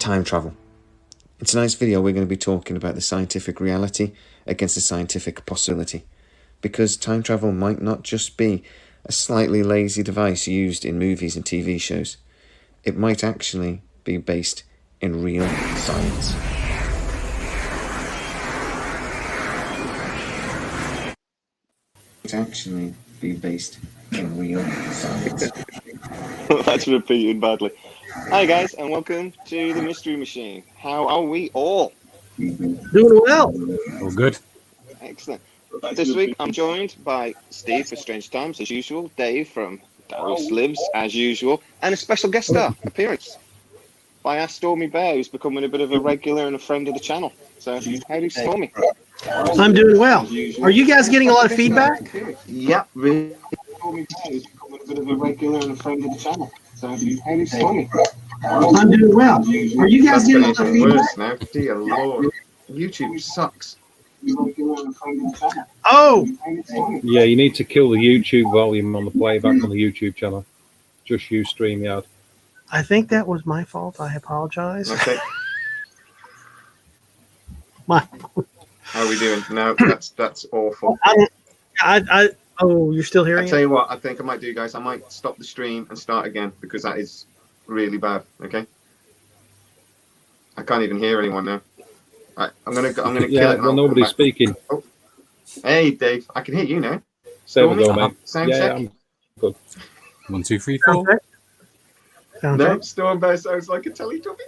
time travel. In tonight's video, we're going to be talking about the scientific reality against the scientific possibility, because time travel might not just be a slightly lazy device used in movies and TV shows. It might actually be based in real science. It actually be based in real science. That's repeated badly. Hi guys, and welcome to the Mystery Machine. How are we all? Doing well. All good. Excellent. This week I'm joined by Steve for Strange Times, as usual, Dave from Darius Lives, as usual, and a special guest star appearance by our Stormy Bear, who's becoming a bit of a regular and a friend of the channel. So, how do you, Stormy? I'm doing well. Are you guys getting a lot of feedback? Yep, really. Stormy Bear, who's becoming a bit of a regular and a friend of the channel. So, how do you, Stormy? I'm doing well. Are you guys getting a lot of feedback? Now, dear Lord, YouTube sucks. Oh, Yeah, you need to kill the YouTube volume on the playback on the YouTube channel. Just use StreamYard. I think that was my fault. I apologize. Okay, My, how are we doing? No, that's awful. oh, you're still I hearing tell it? you what, I think I might do, guys. I might stop the stream and start again, because that is really bad. Okay, I can't even hear anyone now. Right, I'm gonna kill it. Yeah, and well, I'll nobody's come back. speaking. Hey, Dave, I can hear you now. There we go, Stormy? mate. Sound Yeah, check? I'm good. 1, 2, 3, Sound 4. check? Sound No, check? Storm Bear sounds like a Teletubby.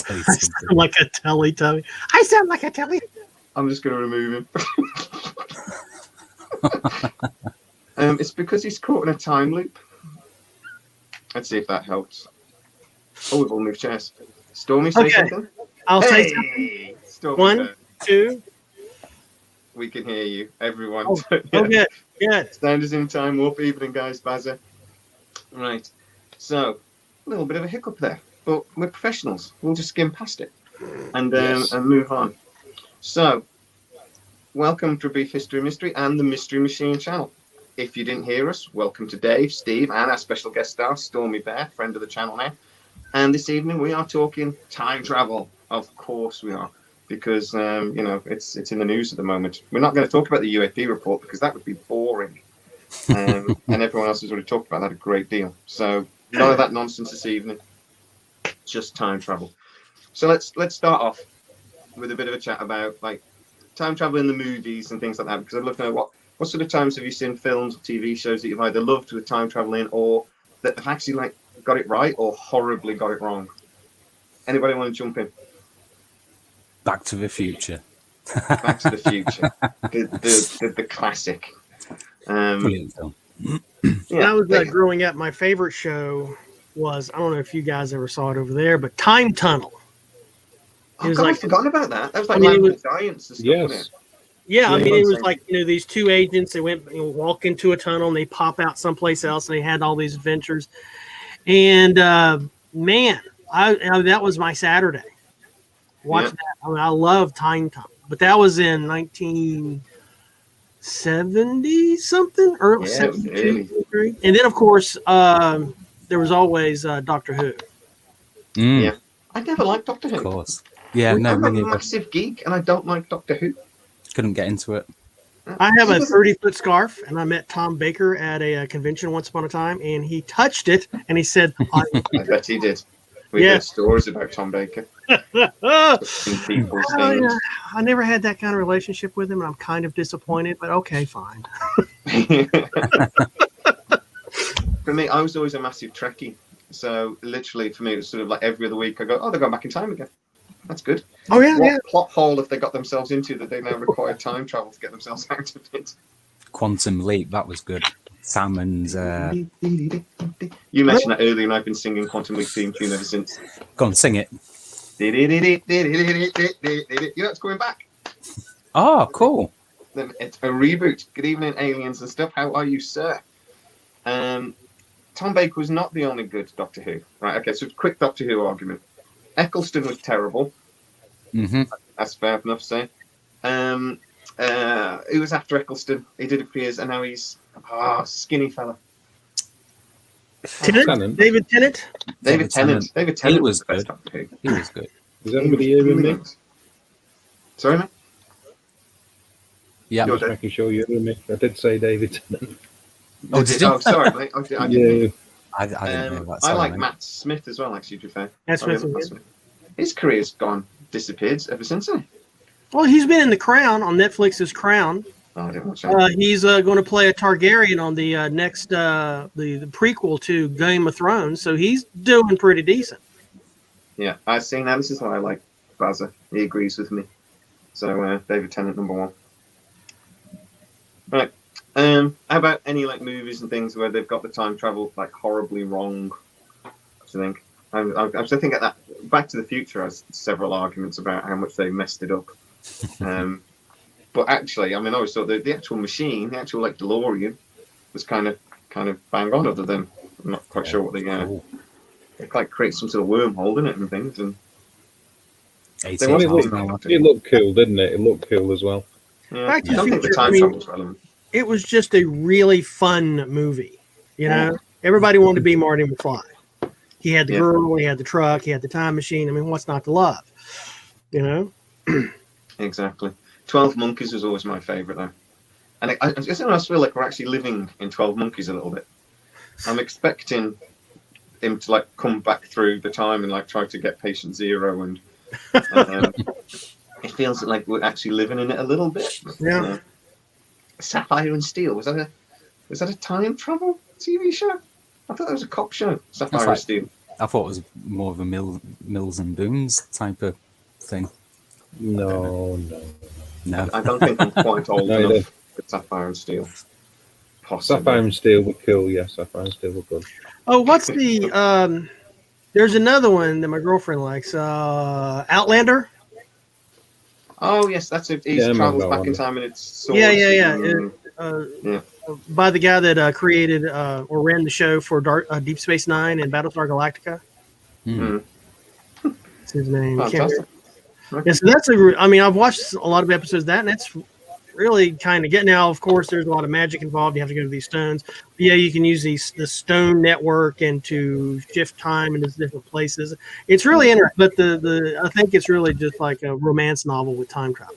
I sound like a Teletubby. I sound like a Teletubby. I'm just gonna remove him. It's because he's caught in a time loop. Let's see if that helps. Oh, we've all moved chairs. Stormy, say Okay. something. I'll say something. Hey, Stormy 1, Bear, 2. we can hear you, everyone. Oh, oh, good. Good. Sound is in time. Warp evening, guys. Bazza. Right. So, a little bit of a hiccup there, but we're professionals. We'll just skim past it and Yes. and move on. So, welcome to Brief History Mystery and the Mystery Machine channel. If you didn't hear us, welcome to Dave, Steve, and our special guest star, Stormy Bear, friend of the channel now. And this evening we are talking time travel. Of course we are, because you know, it's in the news at the moment. We're not going to talk about the UAP report because that would be boring. And everyone else has already talked about that a great deal. So none of that nonsense this evening. Just time travel. So let's start off with a bit of a chat about like time travel in the movies and things like that. Because I'm looking at what sort of times have you seen films or TV shows that you've either loved with time travel in, or that have actually like got it right or horribly got it wrong? Anybody want to jump in? Back to the Future. Back to the Future, the classic. Brilliant film. When I was growing up, my favorite show was, I don't know if you guys ever saw it over there, but Time Tunnel. Oh, It was God, like- I've forgotten about that. That was like I mean, it Land was- of Giants and stuff, Yes. wasn't it? Yeah, I Yeah, mean, it was same. like, these two agents, they went, walk into a tunnel and they pop out someplace else and they had all these adventures. And man, I that was my Saturday. Watch Yeah. that. I mean, I love Time Tunnel, but that was in 1970 something, early Yeah, it was 72. And then, of course, there was always Doctor Who. Mm, Yeah. I never liked Doctor Who. Of course. Yeah, no, I'm me a neither. massive geek, and I don't like Doctor Who. Couldn't get into it. I have a 30-foot scarf, and I met Tom Baker at a convention once upon a time, and he touched it, and he said, I bet he did. We Yeah. heard stories about Tom Baker. "Oh, In people's yeah, things. I never had that kind of relationship with him, and I'm kind of disappointed, but okay, fine." For me, I was always a massive Trekkie. So literally, for me, it was sort of like every other week I go, oh, they're going back in time again. That's good. Oh, yeah, What yeah. plot hole have they got themselves into that they now require time travel to get themselves out of it? Quantum Leap, that was good. Salmon's You mentioned that earlier, and I've been singing Quantum Leap theme tune ever since. go on, sing it. You know, it's coming back. Oh, cool. It's a reboot. Good evening, aliens and stuff. How are you, sir? Tom Baker was not the only good Doctor Who. Right, okay, so quick Doctor Who argument. Eccleston was terrible. Mm-hmm. That's fair enough to say. Who was after Eccleston? He did it for years, and now he's skinny fella. Tennant? David Tennant? David Tennant. David Tennant was the best good. Doctor Who. He was good. Is anybody hearing me? Sorry, mate? Yeah. You're Just dead. making sure you're hearing me. I did say David Tennant. Oh, did you? Oh, sorry, mate. I didn't hear Yeah. you. I didn't know that. I Sorry, like mate. Matt Smith as well, actually, to be fair. That's I really Smith. like Matt Smith. His career's disappeared ever since, hasn't it? Well, he's been in The Crown on Netflix's Crown. Oh, I didn't watch that. He's going to play a Targaryen on the next the prequel to Game of Thrones, so he's doing pretty decent. Yeah, I've seen that. This is why I like Bazza. He agrees with me. So, David Tennant, number one. Right. How about any like movies and things where they've got the time travel like horribly wrong? I think. I think at that Back to the Future has several arguments about how much they messed it up. But actually, I mean, I always thought the actual machine, the actual like DeLorean, was kind of bang on. Other than I'm not quite sure what they Cool. it like creates some sort of wormhole in it and things. And 18 They wanted miles to- an hour. It looked cool, didn't it? It looked cool as well. yeah, Back to I don't the think the Future, time I mean- travel's relevant. It was just a really fun movie. You know, everybody wanted to be Marty McFly. He had the Yeah. girl, he had the truck, he had the time machine. I mean, what's not to love? You know? Exactly. 12 Monkeys was always my favourite, though. And I just almost feel like we're actually living in 12 Monkeys a little bit. I'm expecting him to like come back through the time and like try to get patient zero, and it feels like we're actually living in it a little bit. Yeah. Sapphire and Steel, was that a time travel TV show? I thought that was a cop show. Sapphire and like- Steel. I thought it was more of a Mills and Boons type of thing. No. No. I don't think I'm quite old No, enough for Sapphire and Steel. Possibly. Sapphire and Steel were cool. Yeah, Sapphire and Steel were good. Oh, what's the there's another one that my girlfriend likes. Outlander. Oh yes, that's it. He Yeah, I travels remember back in that time and it's swords. Yeah. and- Uh, By the guy that created or ran the show for Deep Space Nine and Battlestar Galactica. Hmm. What's his name? Can't Fantastic. remember. Yeah, so that's I mean, I've watched a lot of episodes of that, and that's really kind of getting. Now, of course, there's a lot of magic involved. You have to go to these stones. But yeah, you can use the stone network and to shift time into different places. It's really interesting, but the I think it's really just like a romance novel with time travel.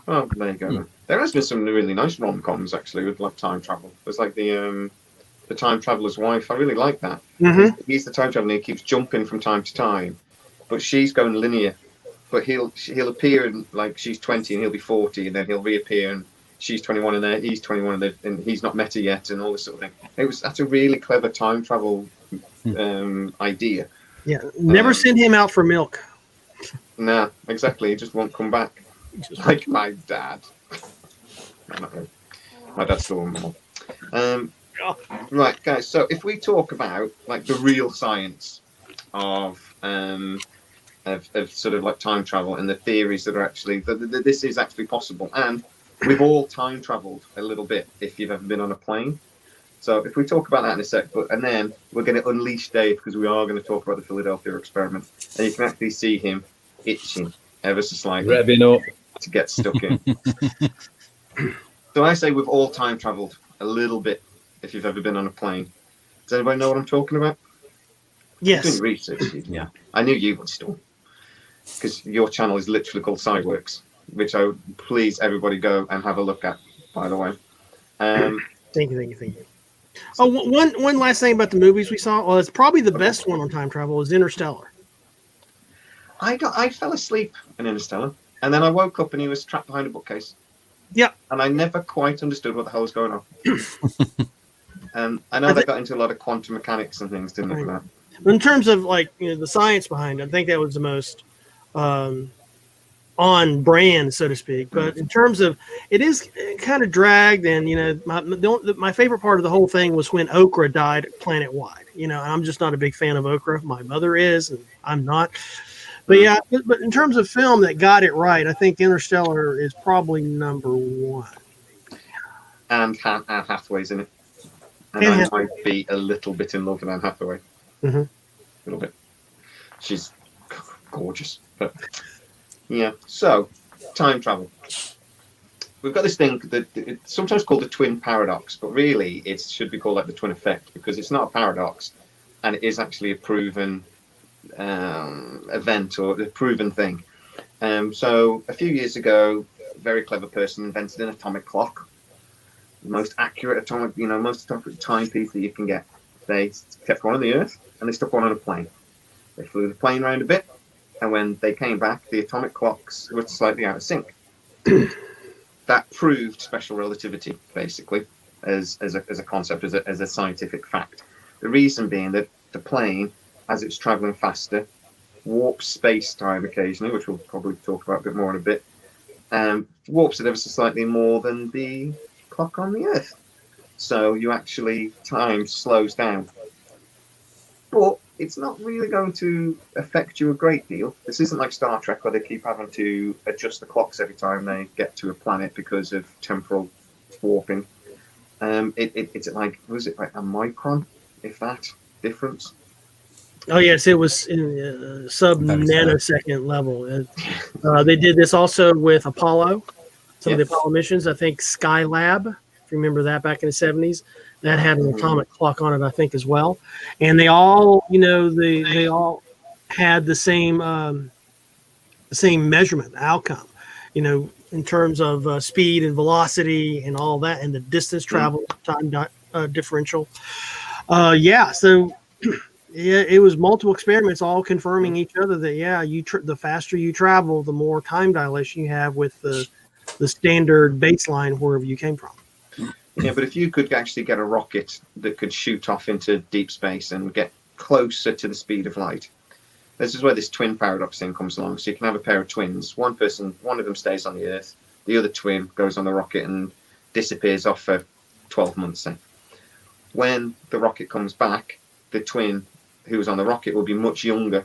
Oh, there you go. Then. There has been some really nice rom-coms actually with like time travel. There's like the Time Traveler's Wife. I really like that. Mm-hmm. He's the time traveler. And he keeps jumping from time to time, but she's going linear. But he'll appear and like she's 20 and he'll be 40, and then he'll reappear and she's 21 and then he's 21 and he's not met her yet, and all this sort of thing. That's a really clever time travel idea. Yeah, never send him out for milk. Nah, exactly. He just won't come back. Like my dad. No, not really. My dad's still on more. Right, guys. So if we talk about like the real science of sort of like time travel and the theories that are actually that this is actually possible, and we've all time traveled a little bit if you've ever been on a plane. So if we talk about that in a sec, and then we're going to unleash Dave because we are going to talk about the Philadelphia experiment, and you can actually see him itching ever so slightly Revving up. to get stuck in. So I say we've all time traveled a little bit if you've ever been on a plane. Does anybody know what I'm talking about? Yes. Doing research. Yeah. I knew you would still, because your channel is literally called Sideworks, which I would please everybody go and have a look at. By the way, Thank you. Oh, one last thing about the movies we saw. Well, it's probably the best one on time travel is Interstellar. I fell asleep in Interstellar, and then I woke up and he was trapped behind a bookcase. Yep. And I never quite understood what the hell was going on. I know they got into a lot of quantum mechanics and things, didn't they? For that? In terms of like the science behind it, I think that was the most on brand, so to speak. But in terms of it is kind of dragged, and my favorite part of the whole thing was when Okra died planet-wide. And I'm just not a big fan of Okra. My mother is, and I'm not. But yeah, but in terms of film that got it right, I think Interstellar is probably number one. And Anne Hathaway's in it. And Anne I Hathaway. might be a little bit in love with Anne Hathaway. Mhm. A little bit. She's gorgeous. But yeah. So, time travel. we've got this thing that it's sometimes called the twin paradox, but really it should be called like the twin effect, because it's not a paradox, and it is actually a proven event or a proven thing. So a few years ago, a very clever person invented an atomic clock, the most accurate atomic, most accurate timepiece that you can get. They kept one on the Earth and they stuck one on a plane. They flew the plane around a bit, and when they came back, the atomic clocks were slightly out of sync. That proved special relativity, basically, as a concept, as a scientific fact. The reason being that the plane, as it's traveling faster, warps space-time occasionally, which we'll probably talk about a bit more in a bit, warps it ever so slightly more than the clock on the Earth. So time slows down. But it's not really going to affect you a great deal. This isn't like Star Trek, where they keep having to adjust the clocks every time they get to a planet because of temporal warping. It's like, was it like a micron, if that, difference? Oh yes, it was in sub-nanosecond level. They did this also with Apollo, some of the Apollo missions. I think Skylab, if you remember that back in the 70s, that had an atomic clock on it, I think, as well. And they all, they all had the same measurement outcome, in terms of speed and velocity and all that, and the distance travel time differential. So. Yeah, it was multiple experiments all confirming each other that the faster you travel, the more time dilation you have with the standard baseline wherever you came from. Yeah, but if you could actually get a rocket that could shoot off into deep space and get closer to the speed of light, this is where this twin paradox thing comes along. So you can have a pair of twins. One of them stays on the Earth, the other twin goes on the rocket and disappears off for 12 months. Say. When the rocket comes back, the twin who was on the rocket will be much younger.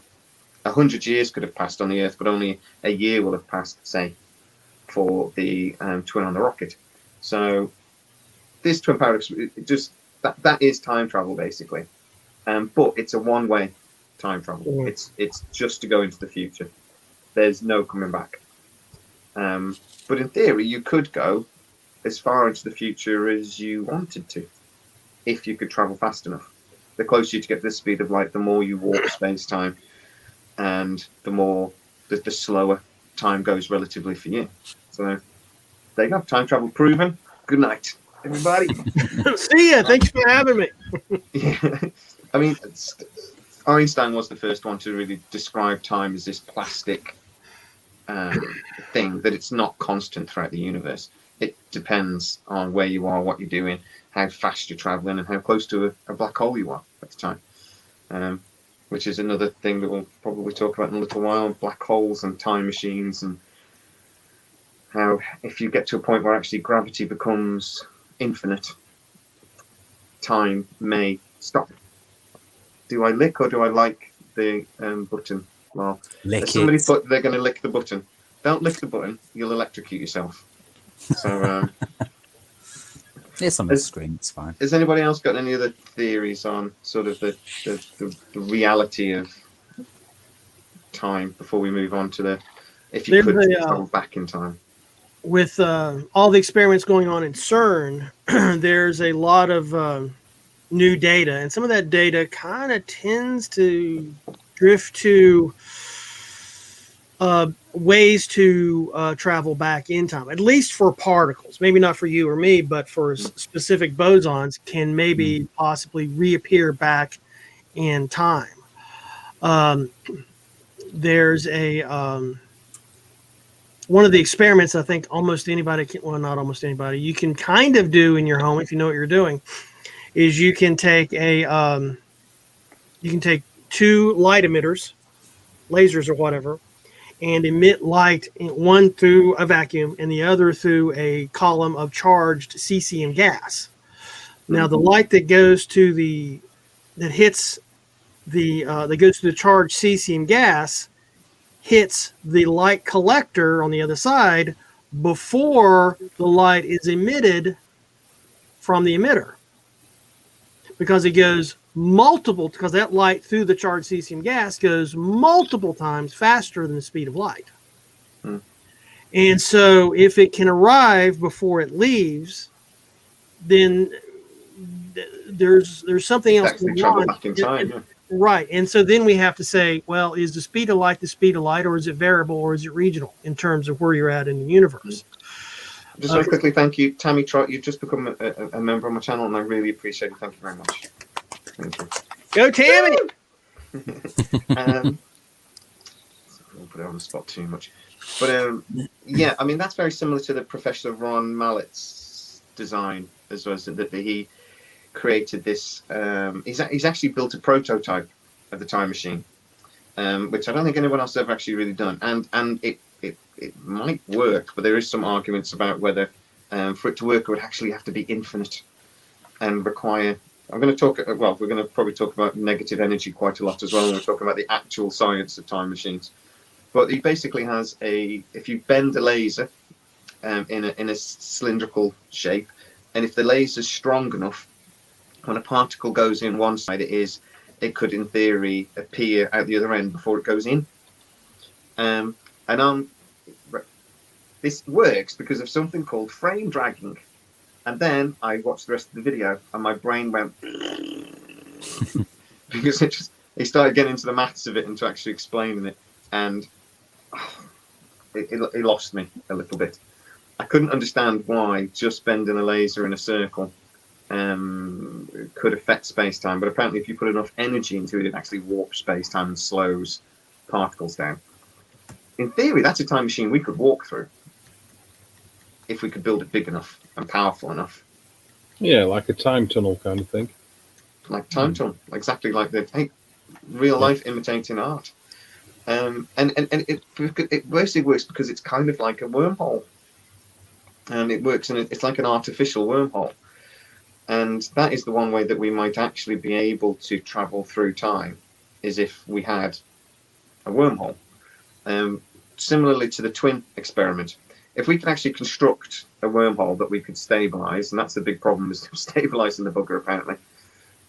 100 years could have passed on the Earth, but only a year will have passed, say, for the twin on the rocket. So this twin paradox, that is time travel, basically. But it's a one-way time travel. It's just to go into the future. There's no coming back. But in theory, you could go as far into the future as you wanted to, if you could travel fast enough. The closer you get to the speed of light, the more you warp space-time, and the slower time goes relatively for you. So there you go. Time travel proven. Good night, everybody. See ya. Thanks for having me. Yeah. I mean, Einstein was the first one to really describe time as this plastic thing, that it's not constant throughout the universe. It depends on where you are, what you're doing, how fast you're traveling, and how close to a black hole you are at the time. Which is another thing that we'll probably talk about in a little while, black holes and time machines, and how if you get to a point where actually gravity becomes infinite, time may stop. Do I lick or do I like the button? Well, somebody put they're going to lick the button. Don't lick the button, you'll electrocute yourself. So it's on the screen, it's fine. Has anybody else got any other theories on sort of the reality of time before we move on to if you could travel back in time? With all the experiments going on in CERN, there's a lot of new data, and some of that data kind of tends to drift to ways to travel back in time, at least for particles. Maybe not for you or me, but for specific bosons can maybe possibly reappear back in time. There's one of the experiments I think almost anybody can, well, not almost anybody, you can kind of do in your home if you know what you're doing, is you can take two light emitters, lasers or whatever, and emit light, one through a vacuum and the other through a column of charged cesium gas. Now, the light that goes to the charged cesium gas hits the light collector on the other side before the light is emitted from the emitter, because it goes because that light through the charged cesium gas goes multiple times faster than the speed of light. And so if it can arrive before it leaves, then there's something else Actually going travel on. back in time. Yeah. Right. And so then we have to say, well, is the speed of light the speed of light, or is it variable, or is it regional in terms of where you're at in the universe? Just very quickly, thank you, Tammy Trott. You've just become a member of my channel, and I really appreciate it. Thank you very much. Thank you. Go, Tammy! I won't put it on the spot too much. But yeah, I mean, that's very similar to the Professor Ron Mallett's design as well, that he created this. He's actually built a prototype of the time machine, which I don't think anyone else has ever actually really done. And it might work, but there is some arguments about whether for it to work, it would actually have to be infinite and require. I'm going to talk. Well, we're going to probably talk about negative energy quite a lot as well when we're talking about the actual science of time machines. But he basically has if you bend a laser in a cylindrical shape, and if the laser's strong enough, when a particle goes in one side, it could in theory appear out the other end before it goes in. This works because of something called frame dragging. And then I watched the rest of the video, and my brain went because he started getting into the maths of it and to actually explaining it, and it lost me a little bit. I couldn't understand why just bending a laser in a circle could affect space-time, but apparently if you put enough energy into it, it actually warps space-time and slows particles down. In theory, that's a time machine we could walk through if we could build it big enough and powerful enough. Yeah, like a time tunnel kind of thing. Like time tunnel, exactly like real life imitating art. And it basically works because it's kind of like a wormhole, and it works, and it's like an artificial wormhole. And that is the one way that we might actually be able to travel through time, is if we had a wormhole. Similarly to the twin experiment, if we could actually construct a wormhole that we could stabilize, and that's the big problem, is stabilizing the bugger apparently.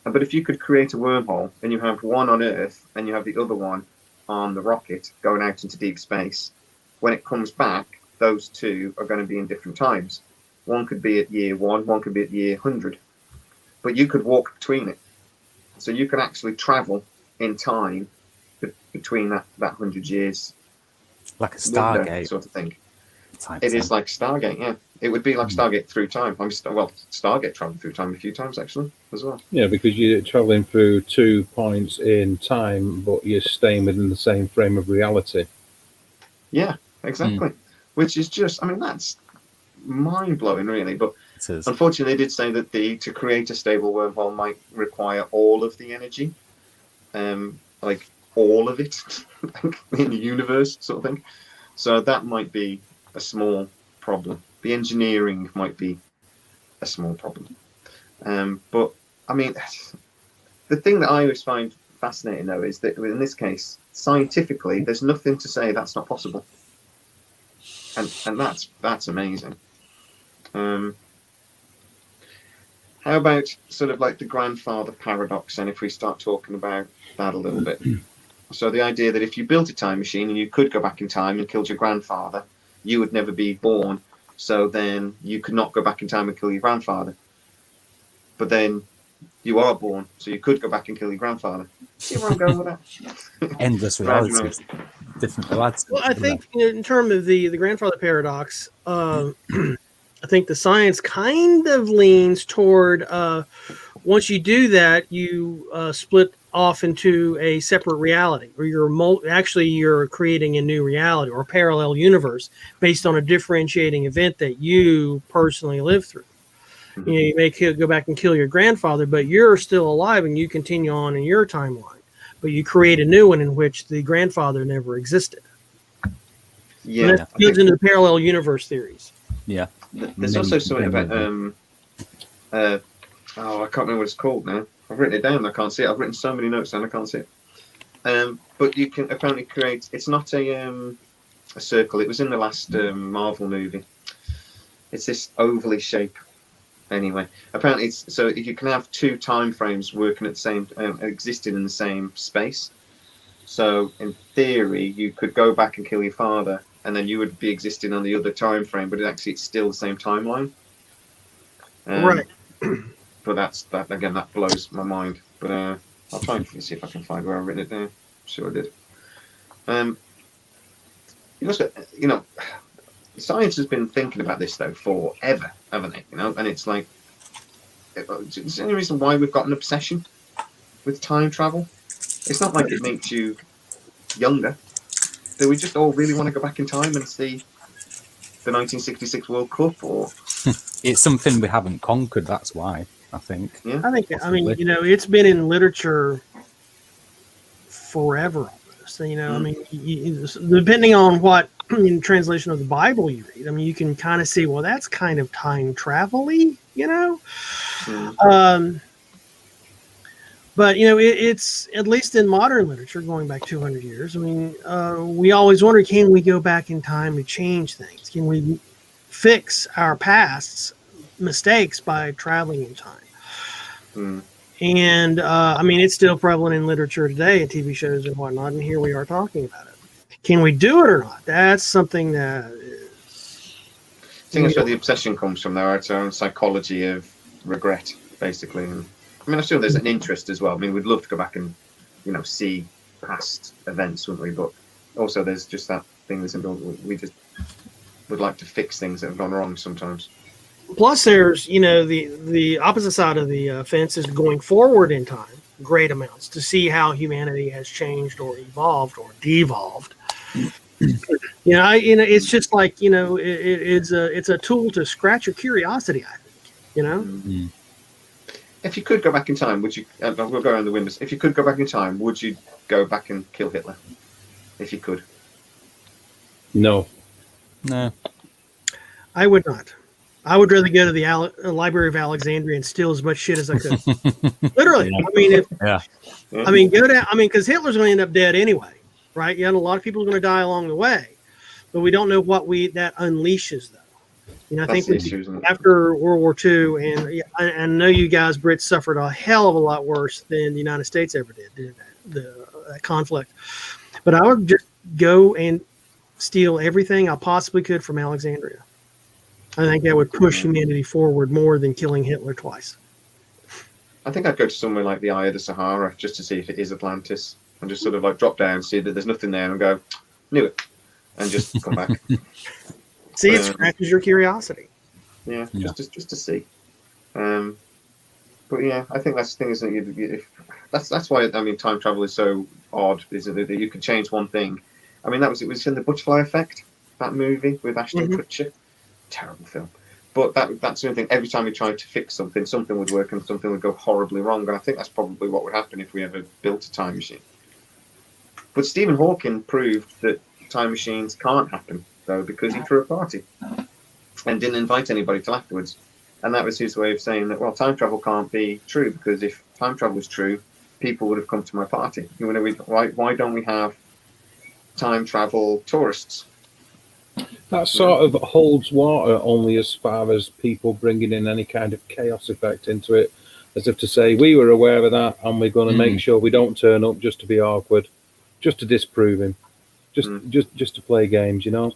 But if you could create a wormhole and you have one on Earth and you have the other one on the rocket going out into deep space, when it comes back, those two are going to be in different times. One could be at year 1, one could be at year 100. But you could walk between it. So you can actually travel in time between that 100 years. Like a Stargate sort of thing. Type It thing. is like Stargate, yeah. It would be like Stargate through time. Stargate traveled through time a few times actually as well. Yeah, because you're traveling through 2 points in time, but you're staying within the same frame of reality. Yeah, exactly. Which is just, I mean, that's mind blowing, really. But It is. unfortunately, they did say that to create a stable wormhole might require all of the energy, like all of it in the universe, sort of thing. So that might be a small problem. The engineering might be a small problem. But I mean, the thing that I always find fascinating, though, is that in this case, scientifically, there's nothing to say that's not possible, and that's amazing. How about sort of like the grandfather paradox? And if we start talking about that a little bit. So the idea that if you built a time machine and you could go back in time and killed your grandfather, you would never be born. So then you could not go back in time and kill your grandfather. But then you are born, so you could go back and kill your grandfather. See where I'm going with that? Endless realities. Different realities. Well, I think in terms of the grandfather paradox, I think the science kind of leans toward once you do that, you split off into a separate reality, or you're creating a new reality or a parallel universe based on a differentiating event that you personally lived through. You know, you may go back and kill your grandfather, but you're still alive and you continue on in your timeline. But you create a new one in which the grandfather never existed. Yeah, And that goes into the parallel universe theories. Yeah. there's also something about I can't remember what it's called now. I've written it down. I can't see it. I've written so many notes down. I can't see it. But you can apparently create. It's not a circle. It was in the last Marvel movie. It's this ovally shape. Anyway, apparently, so you can have 2 time frames working at the same, existing in the same space. So in theory, you could go back and kill your father and then you would be existing on the other time frame, but it's still the same timeline. Right. But that again, that blows my mind. But I'll try and see if I can find where I've written it down. I'm sure I did. You know, science has been thinking about this though forever, haven't they? You know, and it's like, is there any reason why we've got an obsession with time travel? It's not like it makes you younger. Do we just all really want to go back in time and see the 1966 World Cup, or? It's something we haven't conquered. That's why, I think. Yeah. I mean, you know, it's been in literature forever almost. You know, I mean, depending on what in translation of the Bible you read, I mean, you can kind of see, well, that's kind of time travel-y, you know? But, you know, it's at least in modern literature, going back 200 years, I mean, we always wonder, can we go back in time to change things? Can we fix our past's mistakes by traveling in time? And, I mean, it's still prevalent in literature today and TV shows and whatnot, and here we are talking about it. Can we do it or not? That's something that is... I think that's where the obsession comes from, though. It's our own psychology of regret, basically. And, I mean, I'm sure there's an interest as well. I mean, we'd love to go back and, you know, see past events, wouldn't we? But also there's just that thing that's involved. We just would like to fix things that have gone wrong sometimes. Plus, there's, you know, the opposite side of the fence is going forward in time, great amounts, to see how humanity has changed or evolved or devolved. You know, it's just like, you know, it's a tool to scratch your curiosity, I think, you know? If you could go back in time, would you, we'll go around the windows. If you could go back in time, would you go back and kill Hitler? If you could. No. No. I would not. I would rather go to the Library of Alexandria and steal as much shit as I could. Literally. I mean, I mean, go down. I mean, because Hitler's going to end up dead anyway, right? Yeah, and a lot of people are going to die along the way, but we don't know what that unleashes, though. You know, I think after World War II, and I know you guys Brits suffered a hell of a lot worse than the United States ever did the conflict. But I would just go and steal everything I possibly could from Alexandria. I think that would push humanity forward more than killing Hitler twice. I think I'd go to somewhere like the Eye of the Sahara just to see if it is Atlantis, and just sort of like drop down, see that there's nothing there, and go, knew it, and just come back. See, it scratches your curiosity. Yeah, just to see. But yeah, I think that's the thing, isn't it? That's why, I mean, time travel is so odd, isn't it? That you could change one thing. I mean, it was in The Butterfly Effect, that movie with Ashton Kutcher. Terrible film. But that's the thing. Every time we tried to fix something, something would work and something would go horribly wrong. And I think that's probably what would happen if we ever built a time machine. But Stephen Hawking proved that time machines can't happen, though, because he threw a party and didn't invite anybody till afterwards. And that was his way of saying that, well, time travel can't be true, because if time travel was true, people would have come to my party. You know, why don't we have time travel tourists? That sort of holds water only as far as people bringing in any kind of chaos effect into it, as if to say, we were aware of that and we're going to make sure we don't turn up just to be awkward, just to disprove him, just to play games, you know.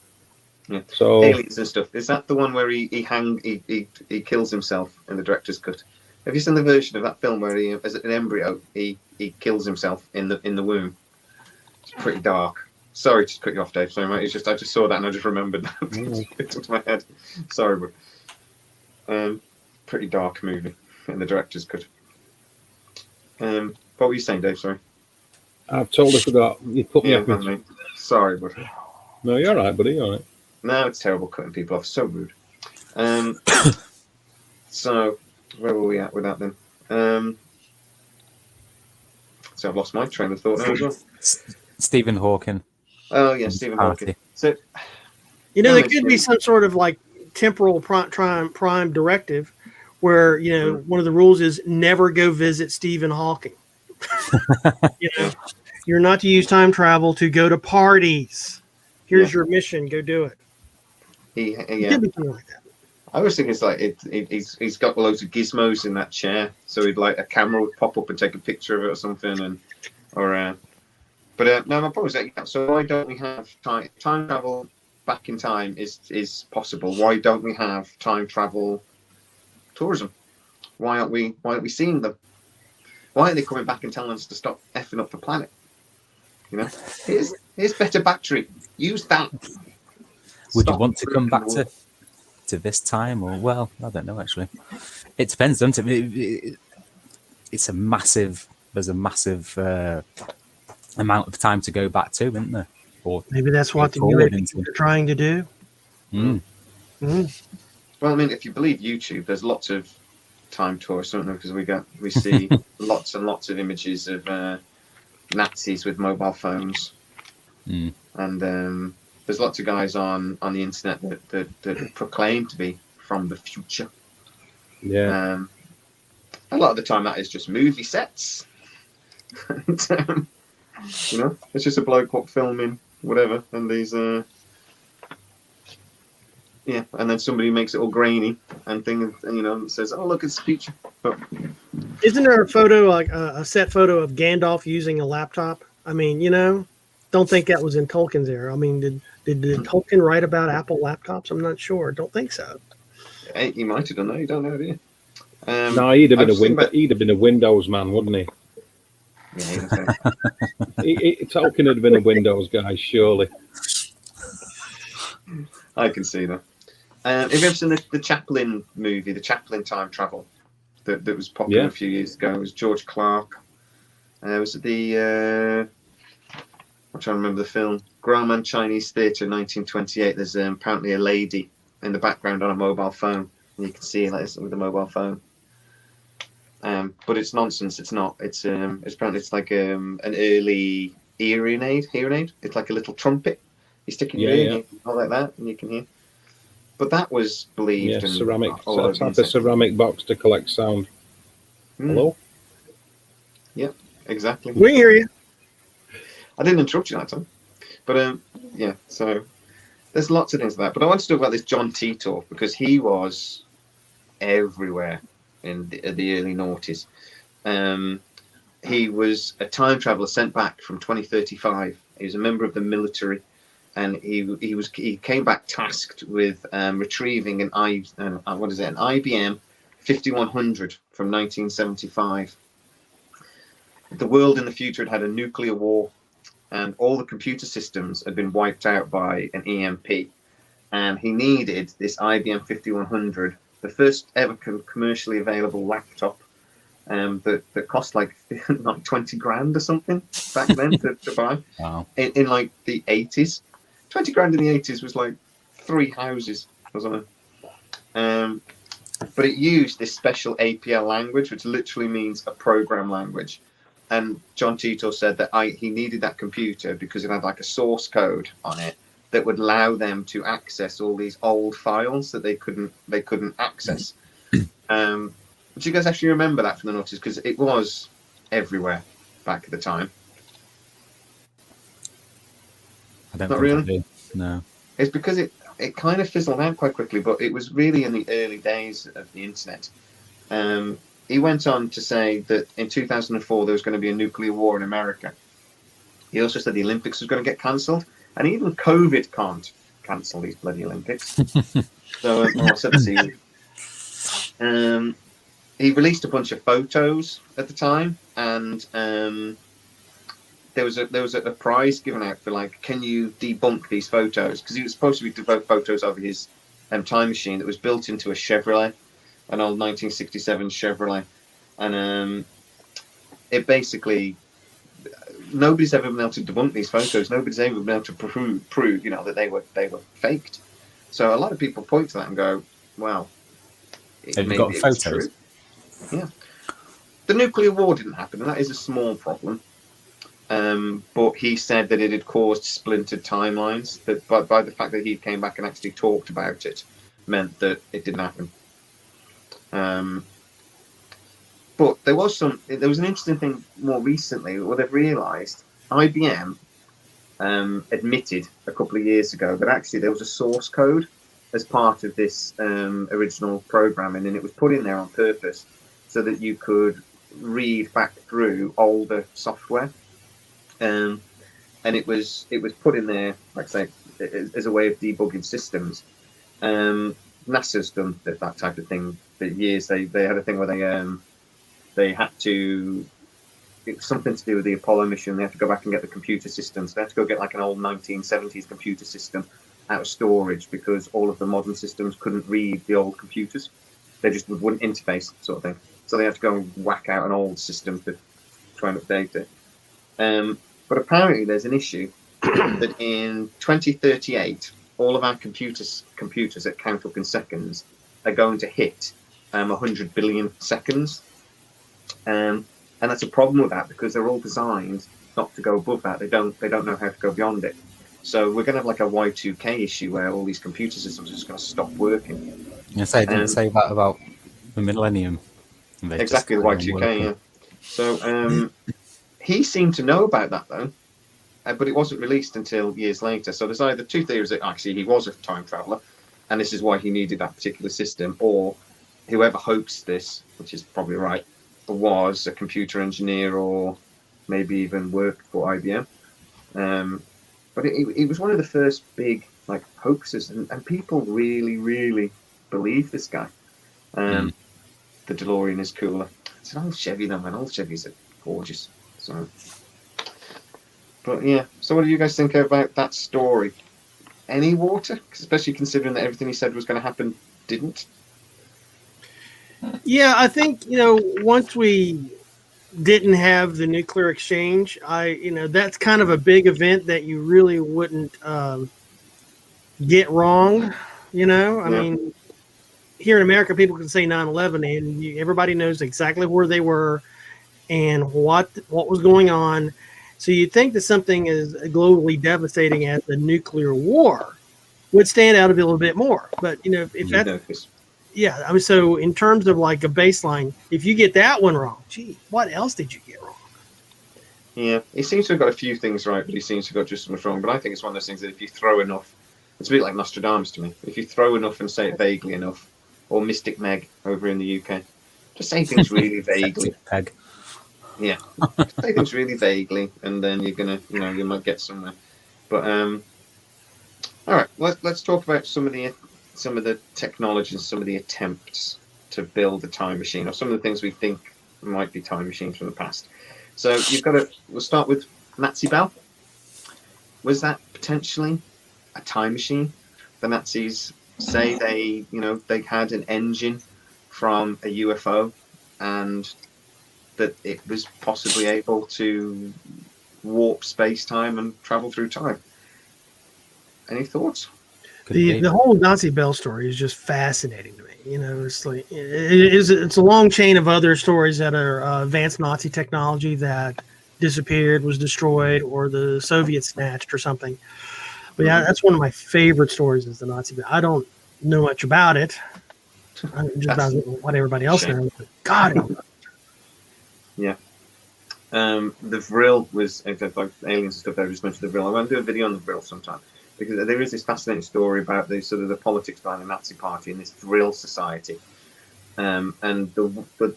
Yeah. So aliens and stuff. Is that the one where he kills himself in the director's cut? Have you seen the version of that film where he, as an embryo, he kills himself in the womb? It's pretty dark. Sorry to cut you off, Dave. Sorry, mate. It's just I just saw that and I just remembered that. It took to my head. Sorry, but pretty dark movie in the director's cut. What were you saying, Dave? Sorry. I've totally forgot. You put me off. Mate. Sorry, but no, you're all right, buddy. You're all right. No, it's terrible cutting people off. So rude. So where were we at with that then? So I've lost my train of thought now as well. Stephen Hawking. Oh yeah, Stephen Hawking. So, you know, there could be some sort of like temporal prime directive where, you know, one of the rules is never go visit Stephen Hawking. You know, you're not to use time travel to go to parties. Here's your mission. Go do it. Yeah. It could be something like that. I always think it's like he's got loads of gizmos in that chair, so he'd like a camera would pop up and take a picture of it or something, But no, my point was that, so why don't we have time travel back in time is possible, why don't we have time travel tourism? Why aren't we seeing them? Why aren't they coming back and telling us to stop effing up the planet? You know, here's better battery. Use that. Would you Stop want to come back polluting the to this time, or well, I don't know actually. It depends, doesn't it? It's a massive. There's a massive amount of time to go back to, isn't there? Or Maybe that's what the forward UAPs are trying to do. Mm. Well, I mean, if you believe YouTube, there's lots of time tourists, don't there? Because we see lots and lots of images of Nazis with mobile phones, and there's lots of guys on the internet that proclaim to be from the future. Yeah. A lot of the time, that is just movie sets. And, you know, it's just a bloke filming whatever, and these yeah, and then somebody makes it all grainy and you know, says, "Oh, look, it's the future." But Isn't there a photo, like a set photo of Gandalf using a laptop? I mean, you know, don't think that was in Tolkien's era. I mean, did Tolkien write about Apple laptops? I'm not sure. Don't think so. hey, he might have done that. You don't know, do you? No, he'd have I been was thinking about- he'd have been a Windows man, wouldn't he? Yeah, Tolkien would have been a Windows guy, surely. I can see that. Have you ever seen the Chaplin movie, the Chaplin Time Travel, that was popular a few years ago? It was George Clark. Was it the I'm trying to remember the film, Grauman Chinese Theatre, 1928. There's apparently a lady in the background on a mobile phone, and you can see her with a mobile phone. But it's nonsense. It's not. It's apparently it's like an early hearing aid. It's like a little trumpet. You stick in your ear, all like that, and you can hear. But that was believed. Yeah, in ceramic. all over It's like the a ceramic box to collect sound. Hello? Yeah, exactly. We hear you. I didn't interrupt you that time. But yeah, so there's lots of things like that. But I want to talk about this John Titor because he was everywhere in the early noughties. He was a time traveler sent back from 2035. He was a member of the military, and he came back tasked with retrieving an IBM 5100 from 1975. The world in the future had a nuclear war, and all the computer systems had been wiped out by an EMP. And he needed this IBM 5100, the first ever commercially available laptop, that cost like 20 grand or something back then to buy. Wow. In like the 80s. 20 grand in the 80s was like 3 houses or something. But it used this special APL language, which literally means a program language. And John Titor said that he needed that computer because it had like a source code on it that would allow them to access all these old files that they couldn't access. Do you guys actually remember that from the noughties? Because it was everywhere back at the time. I don't Not think really? I do. No. It's because it kind of fizzled out quite quickly, but it was really in the early days of the internet. He went on to say that in 2004 there was going to be a nuclear war in America. He also said the Olympics was going to get cancelled, and even COVID can't cancel these bloody Olympics. So he released a bunch of photos at the time, and there was a prize given out for like, can you debunk these photos? Because he was supposed to be devote photos of his time machine that was built into a Chevrolet, an old 1967 Chevrolet, and it basically, nobody's ever been able to debunk these photos. Nobody's ever been able to prove, you know, that they were faked. So a lot of people point to that and go, well, Have you got photos? True. Yeah. The nuclear war didn't happen, and that is a small problem. But he said that it had caused splintered timelines. That by the fact that he came back and actually talked about it, meant that it didn't happen. But there was an interesting thing more recently. What they've realised, IBM admitted a couple of years ago that actually there was a source code as part of this original programming, and it was put in there on purpose so that you could read back through older software. and it was put in there, like I say, as a way of debugging systems. NASA's done that type of thing for years. They had a thing where they had to. It was something to do with the Apollo mission. They had to go back and get the computer systems. They had to go get like an old 1970s computer system out of storage because all of the modern systems couldn't read the old computers. They just wouldn't interface, sort of thing. So they had to go and whack out an old system to try and update it. But apparently there's an issue that in 2038, all of our computers that count up in seconds are going to hit 100 billion seconds. And that's a problem with that because they're all designed not to go above that. They don't know how to go beyond it. So we're going to have like a Y2K issue where all these computer systems are just going to stop working. Yes, I didn't say that about the millennium. They Exactly, the Y2K, yeah. So he seemed to know about that though, but it wasn't released until years later. So there's either two theories that actually he was a time traveler, and this is why he needed that particular system, or whoever hoaxed this, which is probably right, was a computer engineer or maybe even worked for IBM. But it was one of the first big like hoaxes, and people really, really believe this guy. The DeLorean is cooler. It's an old Chevy though, man. Old Chevys are gorgeous. So, but yeah. So what do you guys think about that story? Any water? Especially considering that everything he said was going to happen didn't. Yeah, I think, once we didn't have the nuclear exchange, that's kind of a big event that you really wouldn't get wrong. I mean, here in America, people can say 9/11 and everybody knows exactly where they were and what was going on. So you'd think that something as globally devastating as the nuclear war would stand out a little bit more. But, if that's... Yeah, I mean, so in terms of like a baseline, if you get that one wrong, gee, what else did you get wrong? Yeah, he seems to have got a few things right, but he seems to have got just as much wrong. But I think it's one of those things that if you throw enough, it's a bit like Nostradamus to me. If you throw enough and say it vaguely enough, or Mystic Meg over in the UK, just say things really vaguely. Peg. Yeah, just say things really vaguely, and then you're gonna, you might get somewhere. But all right, let's talk about some of the technology and some of the attempts to build a time machine, or some of the things we think might be time machines from the past. So we'll start with Nazi Bell. Was that potentially a time machine? The Nazis say they had an engine from a UFO and that it was possibly able to warp space-time and travel through time. Any thoughts? The whole Nazi Bell story is just fascinating to me. It's like it's a long chain of other stories that are advanced Nazi technology that disappeared, was destroyed, or the Soviets snatched or something. But yeah, that's one of my favorite stories is the Nazi Bell. I don't know much about it. I just about what everybody else knows. But God. Yeah. The Vril was like aliens and stuff. I just mentioned the Vril. I'm going to do a video on the Vril sometime, because there is this fascinating story about the sort of the politics behind the Nazi Party and this Vril society. And the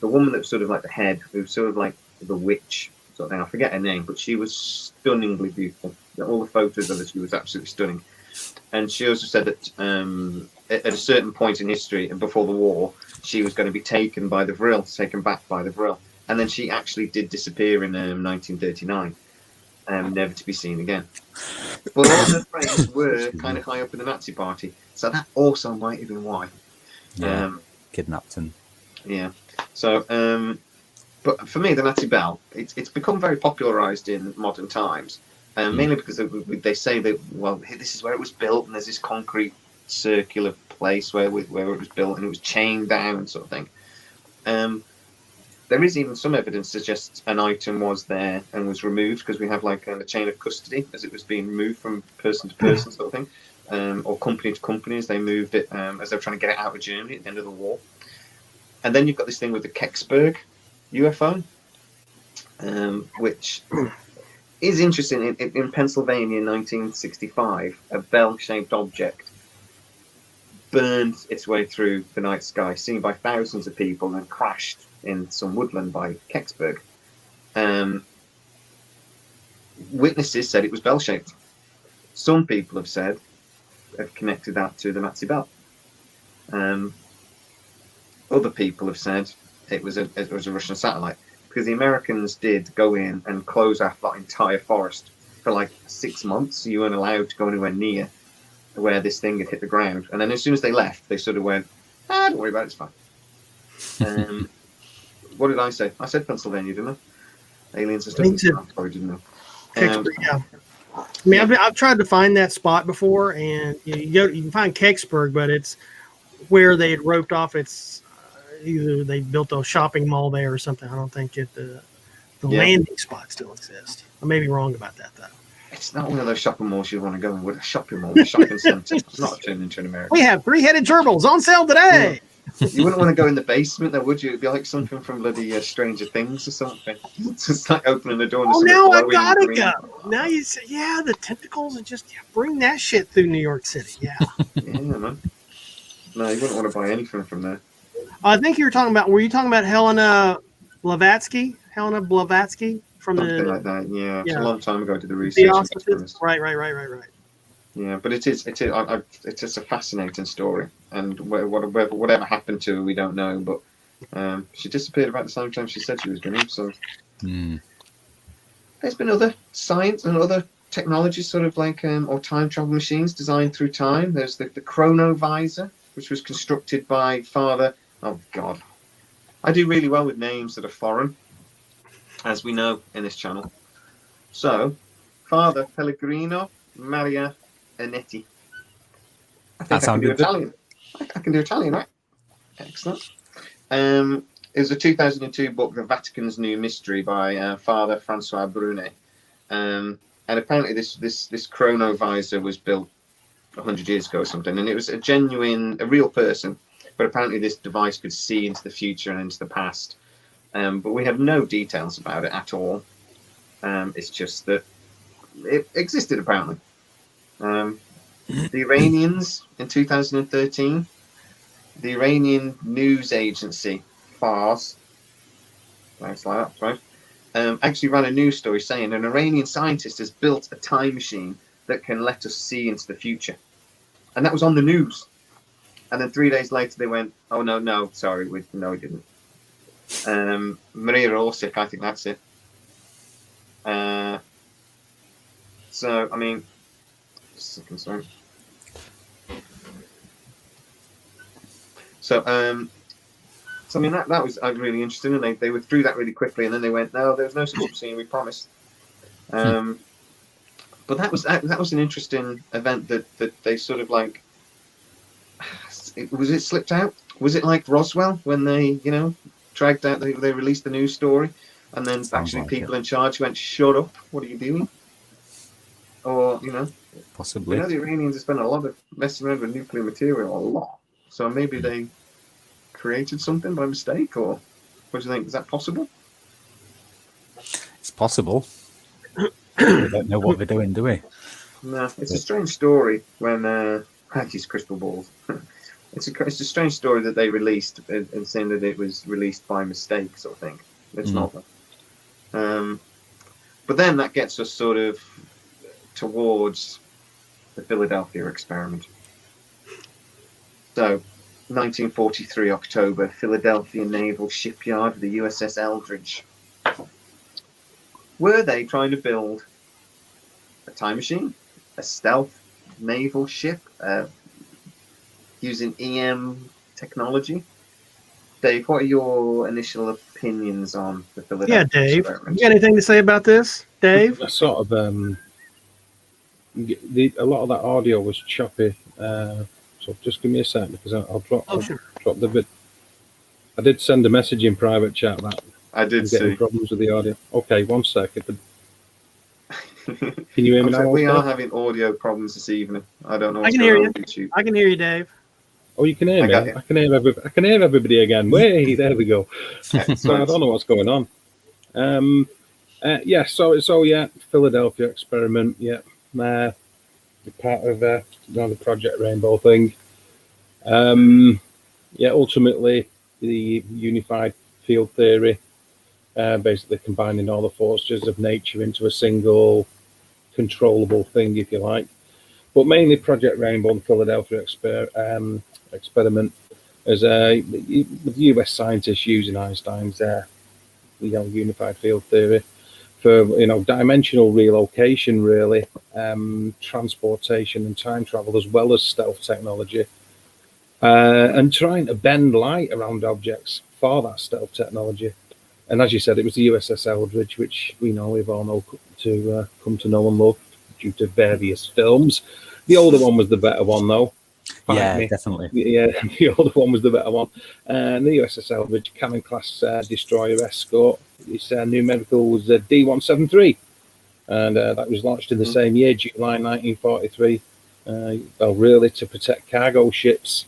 woman that was sort of like the head, who was sort of like the witch sort of thing, I forget her name, but she was stunningly beautiful. All the photos of her, she was absolutely stunning. And she also said that at a certain point in history and before the war, she was going to be taken back by the Vril. And then she actually did disappear in 1939. Never to be seen again. But all her friends were kind of high up in the Nazi Party, so that also might have been why. Kidnapped him. Yeah. So, but for me, the Nazi Bell, it's become very popularized in modern times, mainly because they say that, well, this is where it was built, and there's this concrete circular place where it was built, and it was chained down, sort of thing. There is even some evidence suggests an item was there and was removed, because we have like a chain of custody as it was being moved from person to person, sort of thing, or company to company as they moved it, as they were trying to get it out of Germany at the end of the war. And then you've got this thing with the Kecksburg UFO, which is interesting. In Pennsylvania in 1965, a bell-shaped object burned its way through the night sky, seen by thousands of people, and crashed in some woodland by Kecksburg. witnesses said it was bell-shaped. Some people have connected that to the Nazi bell. Other people have said it was a Russian satellite, because the Americans did go in and close off that entire forest for like 6 months. So you weren't allowed to go anywhere near where this thing had hit the ground. And then as soon as they left, they sort of went, don't worry about it, it's fine. What did I say? I said Pennsylvania, didn't I? Aliens and stuff. Me too. Sorry, didn't I? Yeah. I mean, I've tried to find that spot before, and you can find Kecksburg, but it's where they had roped off. It's either they built a shopping mall there or something. I don't think the landing spot still exists. I may be wrong about that though. It's not one of those shopping malls you want to go in. With a shopping mall, a shopping centre. It's not turned into an American. We have 3-headed gerbils on sale today. You wouldn't want to go in the basement, though, would you? It'd be like something from bloody Stranger Things or something. It's just like opening the door. And Now I gotta go. Now you say, the tentacles and just bring that shit through New York City. Yeah. Yeah, man. No, you wouldn't want to buy anything from there. I think you were talking about. Were you talking about Helena Blavatsky? Helena Blavatsky from Something like that. Yeah, it's a long time ago. I did the the research. auspices. Right. Yeah, but it is a fascinating story, and whatever happened to her, we don't know. But she disappeared about the same time she said she was going to. So there's been other science and other technologies, sort of like or time travel machines designed through time. There's the chronovisor, which was constructed by Father. Oh God, I do really well with names that are foreign, as we know in this channel. So, Father Pellegrino Maria Anetti. I think I can do Italian. I can do Italian, right? Excellent. It was a 2002 book, The Vatican's New Mystery, by Father Francois Brunet. And apparently this chronovisor was built 100 years ago or something, and it was a real person. But apparently this device could see into the future and into the past. But we have no details about it at all. It's just that it existed, apparently. The Iranians in 2013, the Iranian news agency Fars, thanks like that, right? Actually ran a news story saying an Iranian scientist has built a time machine that can let us see into the future, and that was on the news. And then 3 days later they went, "Oh no, sorry, we didn't." Maria Orsic, I think that's it. So I mean. Second, sorry. So I mean that was really interesting, and they withdrew that really quickly, and then they went, no, there's no such machine, we promise. But that was an interesting event that they sort of like. Was it slipped out? Was it like Roswell when they dragged out? They released the news story, and then actually people in charge went, "Shut up! What are you doing?" Or possibly. The Iranians have spent a lot of messing around with nuclear material, a lot. So maybe they created something by mistake, or what do you think? Is that possible? It's possible. We don't know what they're doing, do we? No, it's a strange story when I use crystal balls. It's a strange story that they released and saying that it was released by mistake, sort of thing. It's not. But then that gets us sort of towards the Philadelphia experiment. So, 1943 October, Philadelphia Naval Shipyard, the USS Eldridge. Were they trying to build a time machine, a stealth naval ship, using EM technology? Dave, what are your initial opinions on the Philadelphia Dave, experiment? you got anything to say about this, Dave? Sort of, a lot of that audio was choppy. So just give me a sec, because I'll drop the bit. I did send a message in private chat that I did getting see problems with the audio. Okay, 1 second. Can you hear me now? We are having audio problems this evening. I don't know what's I can going hear on you. with YouTube. I can hear you, Dave. Oh, you can hear me? I got you. I can hear everybody again. Way, there we go. So I don't know what's going on. So Philadelphia experiment. Yeah, part of the Project Rainbow thing. Ultimately the unified field theory, basically combining all the forces of nature into a single controllable thing, if you like. But mainly Project Rainbow and the Philadelphia experiment as with US scientists using Einstein's unified field theory for dimensional relocation, really, transportation and time travel, as well as stealth technology, and trying to bend light around objects for that stealth technology. And as you said, it was the USS Eldridge, which we've all know to come to know and love due to various films. The older one was the better one, though. Yeah, definitely. Yeah, the older one was the better one. And the USS Eldridge Cannon-class destroyer escort, its numerical was D173. And that was launched in the same year, July 1943, really to protect cargo ships.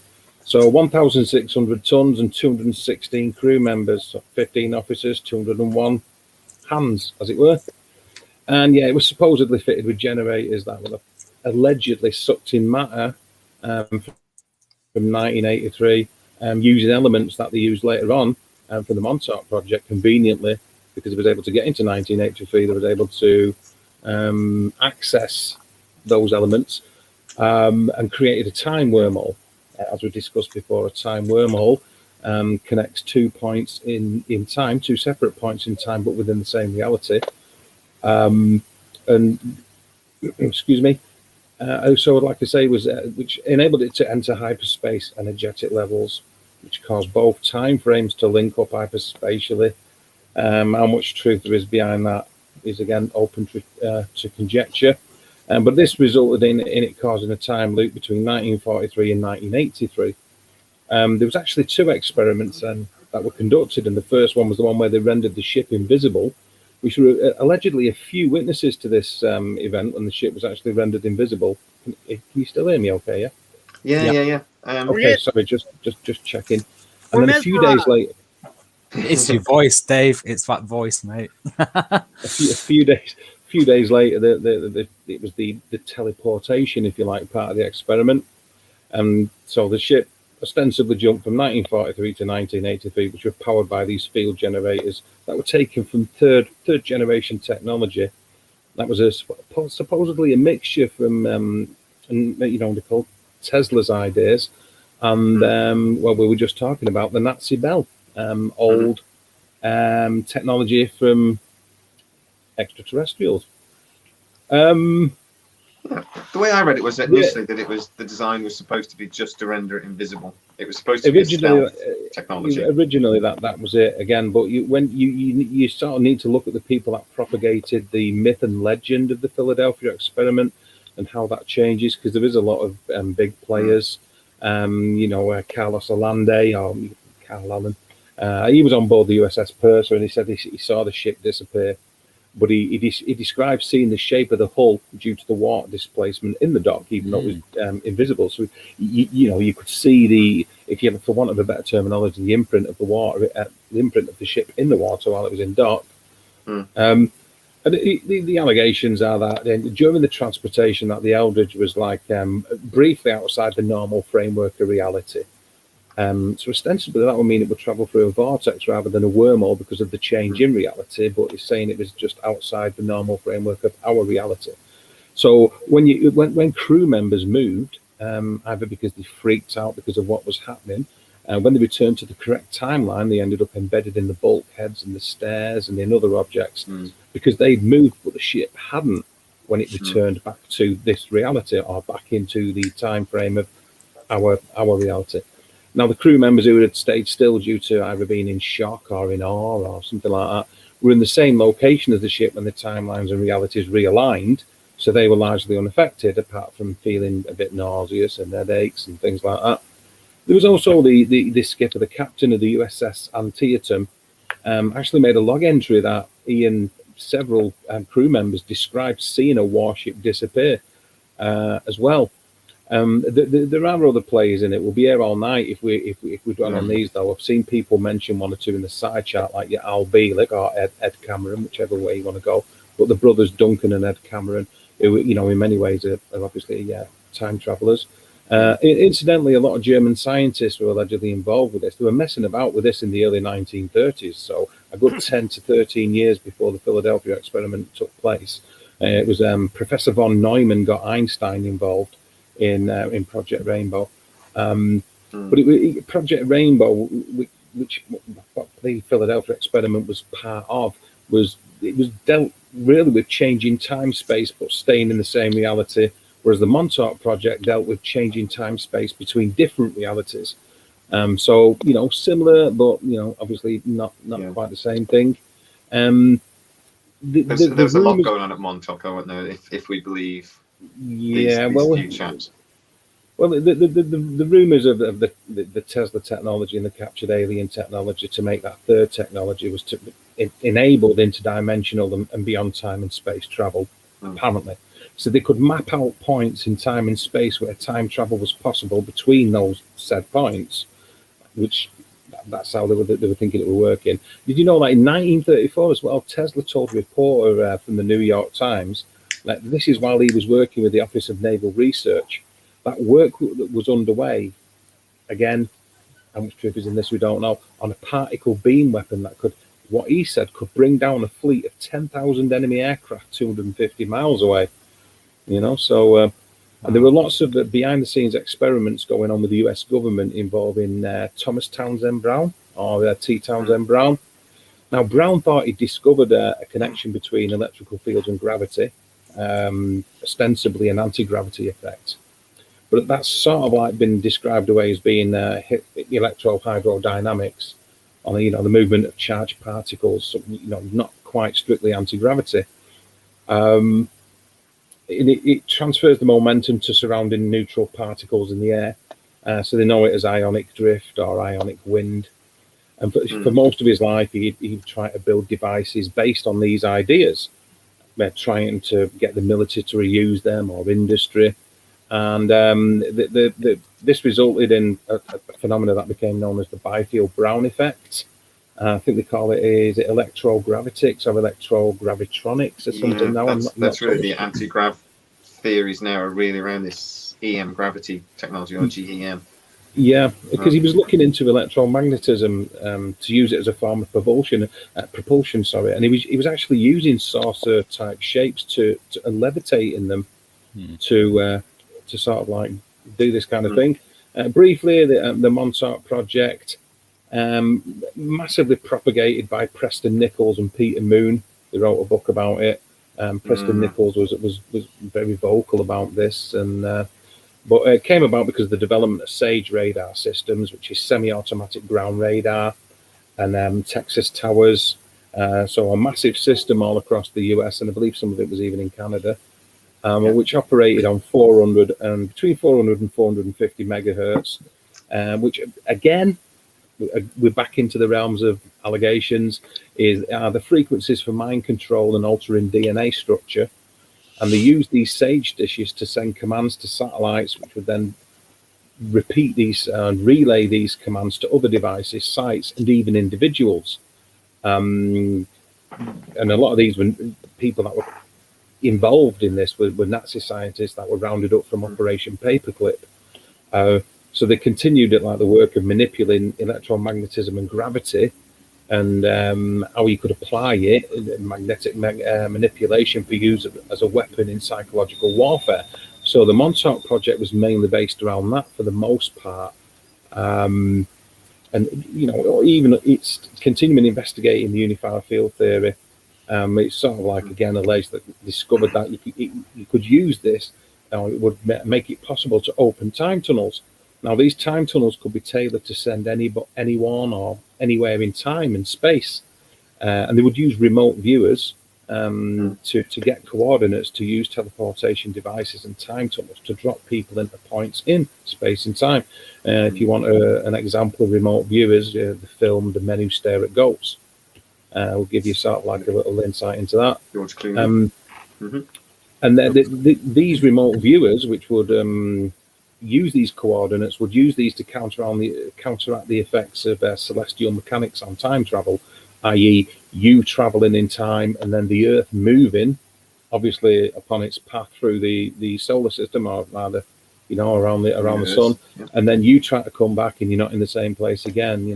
So 1,600 tons and 216 crew members, so 15 officers, 201 hands, as it were. And yeah, it was supposedly fitted with generators that were allegedly sucked in matter from 1983, using elements that they used later on for the Montauk project conveniently, because it was able to get into 1983. They was able to access those elements and created a time wormhole. As we discussed before, a time wormhole connects 2 points in time, 2 separate points in time, but within the same reality. And excuse me. Also, like I say, was which enabled it to enter hyperspace energetic levels, which caused both time frames to link up hyperspatially. How much truth there is behind that is again open to conjecture. But this resulted in it causing a time loop between 1943 and 1983. There was actually 2 experiments that were conducted, and the first one was the one where they rendered the ship invisible, which were allegedly a few witnesses to this event when the ship was actually rendered invisible. Can you still hear me okay, yeah? Yeah. Okay, sorry, just checking. And then a few days later... It's your voice, Dave. It's that voice, mate. a few days later, it was the teleportation, if you like, part of the experiment. And so the ship ostensibly jumped from 1943 to 1983, which were powered by these field generators that were taken from third generation technology. That was supposedly a mixture from, they're called Tesla's ideas, and we were just talking about the Nazi Bell, old technology from extraterrestrials. The way I read it was initially that the design was supposed to be just to render it invisible. It was supposed to be stealth technology. Originally, that was it again. But you sort of need to look at the people that propagated the myth and legend of the Philadelphia experiment and how that changes, because there is a lot of big players. Carlos Allende or Carl Allen. He was on board the USS Purser, and he said he saw the ship disappear. But he described seeing the shape of the hull due to the water displacement in the dock, even though it was invisible. So you could see if you, for want of a better terminology, the imprint of the water, the imprint of the ship in the water while it was in dock. And the allegations are that during the transportation, that the Eldridge was briefly outside the normal framework of reality. So ostensibly that would mean it would travel through a vortex rather than a wormhole because of the change in reality, but it's saying it was just outside the normal framework of our reality. So when crew members moved, either because they freaked out because of what was happening, when they returned to the correct timeline, they ended up embedded in the bulkheads and the stairs and in other objects because they'd moved, but the ship hadn't when it returned back to this reality or back into the time frame of our reality. Now, the crew members who had stayed still due to either being in shock or in awe or something like that were in the same location as the ship when the timelines and realities realigned, so they were largely unaffected, apart from feeling a bit nauseous and headaches and things like that. There was also the skipper, the captain of the USS Antietam, actually made a log entry that he and several crew members described seeing a warship disappear as well. There are other players in it. We'll be here all night if we run on these, though. I've seen people mention 1 or 2 in the side chat, like your Al Bielek or Ed Cameron, whichever way you want to go. But the brothers Duncan and Ed Cameron, who in many ways are obviously time travelers. Incidentally, a lot of German scientists were allegedly involved with this. They were messing about with this in the early 1930s, so a good 10 to 13 years before the Philadelphia experiment took place. It was Professor von Neumann got Einstein involved in Project Rainbow. But Project Rainbow, which what the Philadelphia experiment was part of, was dealt really with changing time space but staying in the same reality, whereas the Montauk project dealt with changing time space between different realities. So similar, but obviously not quite the same thing. There's a lot going on at Montauk, aren't there? If we believe these few chaps. Well, the rumors of the Tesla technology and the captured alien technology to make that third technology was to enabled interdimensional and beyond time and space travel, apparently. So they could map out points in time and space where time travel was possible between those said points, which that's how they were thinking it was working. Did you know that in 1934 as well, Tesla told a reporter from the New York Times that this is while he was working with the Office of Naval Research, that work was underway, again, how much truth is in this we don't know, on a particle beam weapon that could, what he said, could bring down a fleet of 10,000 enemy aircraft 250 miles away. So and there were lots of behind the scenes experiments going on with the US government involving Thomas Townsend Brown, or T. Townsend Brown. Now, Brown thought he discovered a connection between electrical fields and gravity, ostensibly an anti-gravity effect. But that's sort of like been described away as being electrohydrodynamics, on the movement of charged particles, so, not quite strictly anti-gravity. It transfers the momentum to surrounding neutral particles in the air, so they know it as ionic drift or ionic wind. And for most of his life, he tried to build devices based on these ideas. They're trying to get the military to reuse them, or industry. And this resulted in a phenomenon that became known as the Byfield-Brown effect. I think they call it, is it electrogravitics or electrogravitronics or something? Now that's really the anti-grav theories now are really around this EM gravity technology, or GEM. Yeah, because he was looking into electromagnetism to use it as a form of propulsion, and he was actually using saucer type shapes to levitate in them to sort of like do this kind of thing. Briefly, the Montauk project, massively propagated by Preston Nichols and Peter Moon. They wrote a book about it. Preston Nichols was very vocal about this, but it came about because of the development of SAGE radar systems, which is semi-automatic ground radar, and Texas Towers. So a massive system all across the US, and I believe some of it was even in Canada, which operated on between 400 and 450 megahertz, which again, we're back into the realms of allegations, are the frequencies for mind control and altering DNA structure. And they use these SAGE dishes to send commands to satellites, which would then repeat these and relay these commands to other devices, sites, and even individuals. And a lot of these were people that were involved in this were Nazi scientists that were rounded up from Operation Paperclip. So they continued at the work of manipulating electromagnetism and gravity, and how you could apply it, magnetic manipulation, for use as a weapon in psychological warfare. So the Montauk project was mainly based around that for the most part. And even it's continuing investigating the unified field theory. It's sort of like, again, alleged that discovered that you could use this, it would make it possible to open time tunnels. Now, these time tunnels could be tailored to send anyone or anywhere in time and space, and they would use remote viewers to get coordinates, to use teleportation devices and time tunnels to drop people into points in space and time. If you want an example of remote viewers, the film The Men Who Stare at Goats will give you sort of like a little insight into that. George Clooney. And then these remote viewers, which would use these coordinates, would use these to counteract the effects of celestial mechanics on time travel, i.e. you traveling in time and then the Earth moving, obviously upon its path through the solar system, or rather, around the sun, and then you try to come back and you're not in the same place again,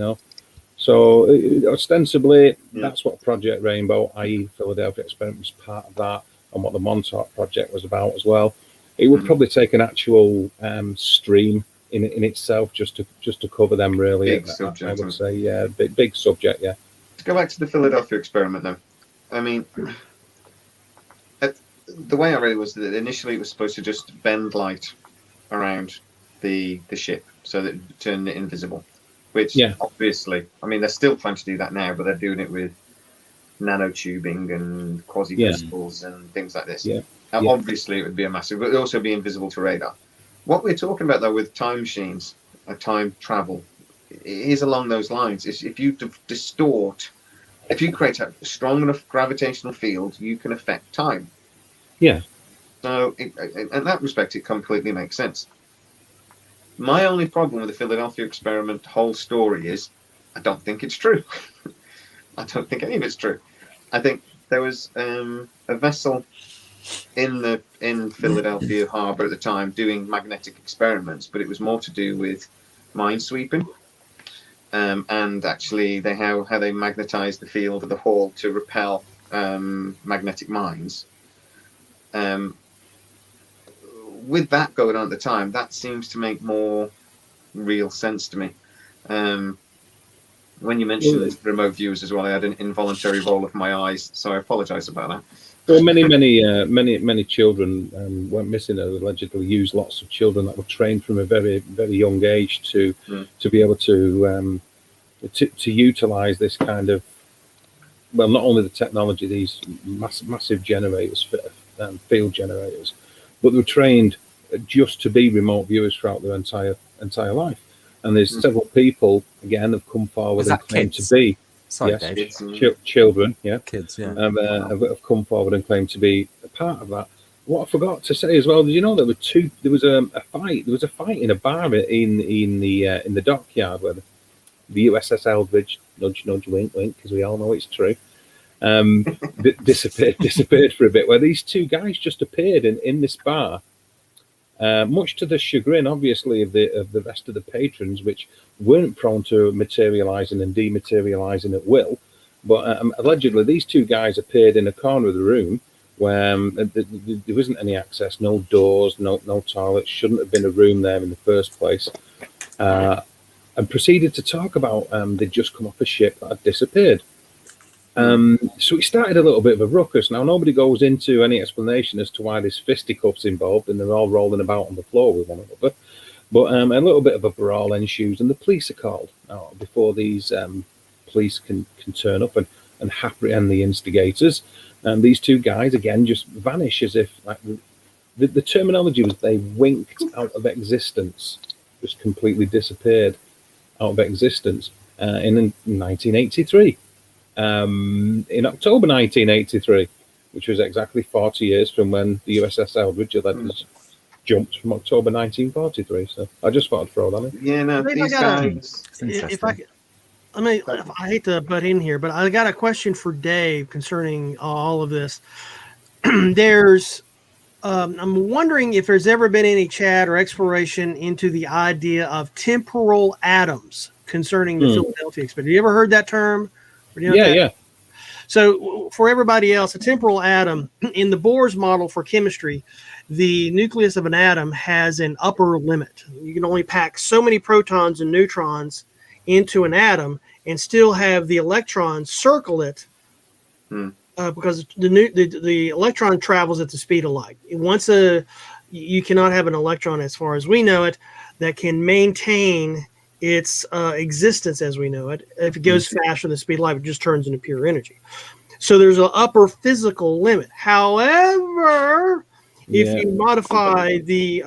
So ostensibly, that's what Project Rainbow, i.e. Philadelphia experiment, was part of that. and what the Montauk project was about as well. It would probably take an actual stream in itself just to cover them really. Big subject, I would say, yeah, big subject, yeah. To go back to the Philadelphia experiment, though, I mean, the way I read it was that initially it was supposed to just bend light around the ship so that it turned it invisible. Which obviously, I mean, they're still trying to do that now, but they're doing it with nanotubing and quasi crystals and things like this. Obviously, it would be a massive, but it would also be invisible to radar. What we're talking about, though, with time machines, time travel, is along those lines. Is if you distort, if you create a strong enough gravitational field, you can affect time. Yeah. So, in that respect, it completely makes sense. My only problem with the Philadelphia experiment whole story is I don't think it's true. I don't think any of it's true. I think there was a vessel in Philadelphia Harbor at the time doing magnetic experiments, but it was more to do with minesweeping. And actually how they magnetized the field of the hull to repel magnetic mines. With that going on at the time, that seems to make more real sense to me. When you mentioned remote viewers as well, I had an involuntary roll of my eyes, so I apologise about that. Well, many children went missing. They allegedly used lots of children that were trained from a very, very young age to be able to utilise this kind of, well, not only the technology, these massive generators, field generators, but they were trained just to be remote viewers throughout their entire life. And there's several people again have come forward and claimed to be children, kids, have come forward and claimed to be a part of that. What I forgot to say as well, did you know there was a fight in a bar in the dockyard where the USS Eldridge, nudge wink wink, because we all know it's true, disappeared for a bit, where these two guys just appeared in this bar, much to the chagrin, obviously, of the rest of the patrons, which weren't prone to materializing and dematerializing at will. But allegedly, these two guys appeared in a corner of the room where there wasn't any access, no doors, no toilets, shouldn't have been a room there in the first place, and proceeded to talk about they'd just come off a ship that had disappeared. So it started a little bit of a ruckus. Now, nobody goes into any explanation as to why there's fisticuffs involved and they're all rolling about on the floor with one another. But a little bit of a brawl ensues, and the police are called. Now, before these police can turn up and apprehend the instigators, these two guys, again, just vanish as if, like, the terminology was they winked out of existence, just completely disappeared out of existence in 1983. In October 1983, which was exactly 40 years from when the USS Eldridge was jumped from October 1943. So I just thought I'd throw that in. Yeah, no, these guys. I hate to butt in here, but I got a question for Dave concerning all of this. I'm wondering if there's ever been any chat or exploration into the idea of temporal atoms concerning the Philadelphia experiment. Have you ever heard that term? Yeah. So for everybody else, a temporal atom in the Bohr's model for chemistry, the nucleus of an atom has an upper limit. You can only pack so many protons and neutrons into an atom and still have the electrons circle it because the electron travels at the speed of light. You cannot have an electron, as far as we know it, that can maintain its existence as we know it. If it goes faster than the speed of light, it just turns into pure energy. So there's an upper physical limit. However, if you modify the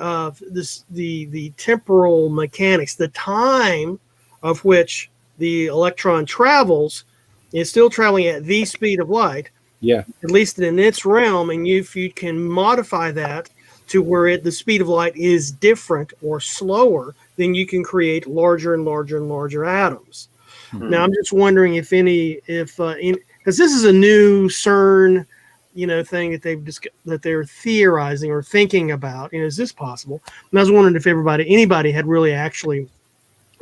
temporal mechanics, the time of which the electron travels is still traveling at the speed of light, at least in its realm, and if you can modify that to where the speed of light is different or slower, then you can create larger and larger and larger atoms. Now, I'm just wondering if because this is a new CERN, thing that they're theorizing or thinking about. Is this possible? And I was wondering if anybody had really actually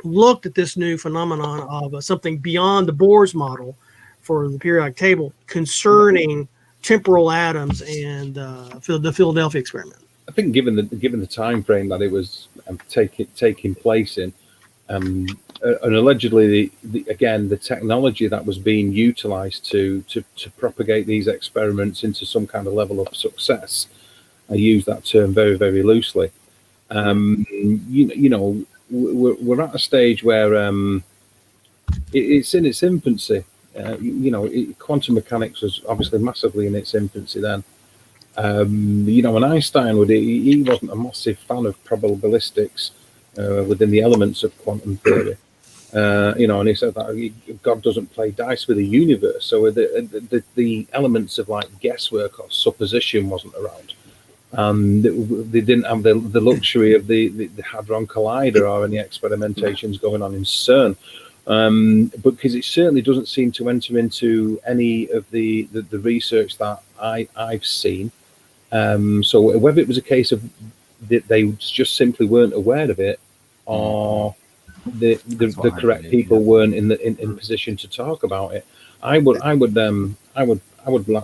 looked at this new phenomenon of something beyond the Bohr's model for the periodic table concerning temporal atoms and the Philadelphia experiment. I think given the time frame that it was taking place in, and allegedly the technology that was being utilized to propagate these experiments into some kind of level of success, I use that term very, very loosely. We're at a stage where it's in its infancy. Quantum mechanics was obviously massively in its infancy then. And Einstein he wasn't a massive fan of probabilistics within the elements of quantum theory. And he said that God doesn't play dice with the universe, so the elements of like guesswork or supposition wasn't around, and they didn't have the luxury of the Hadron Collider or any experimentations going on in CERN. Because it certainly doesn't seem to enter into any of the research that I've seen. So whether it was a case of they just simply weren't aware of it, or the correct people weren't in position to talk about it, I would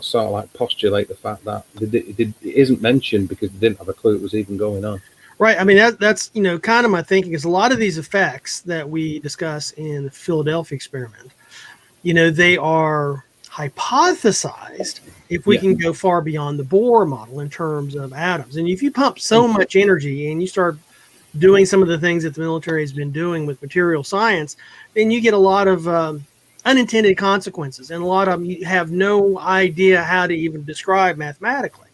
sort of like postulate the fact that it isn't mentioned because they didn't have a clue it was even going on. Right. I mean, that's kind of my thinking, is a lot of these effects that we discuss in the Philadelphia experiment, they are hypothesized if we can go far beyond the Bohr model in terms of atoms. And if you pump so much energy and you start doing some of the things that the military has been doing with material science, then you get a lot of unintended consequences, and a lot of them you have no idea how to even describe mathematically.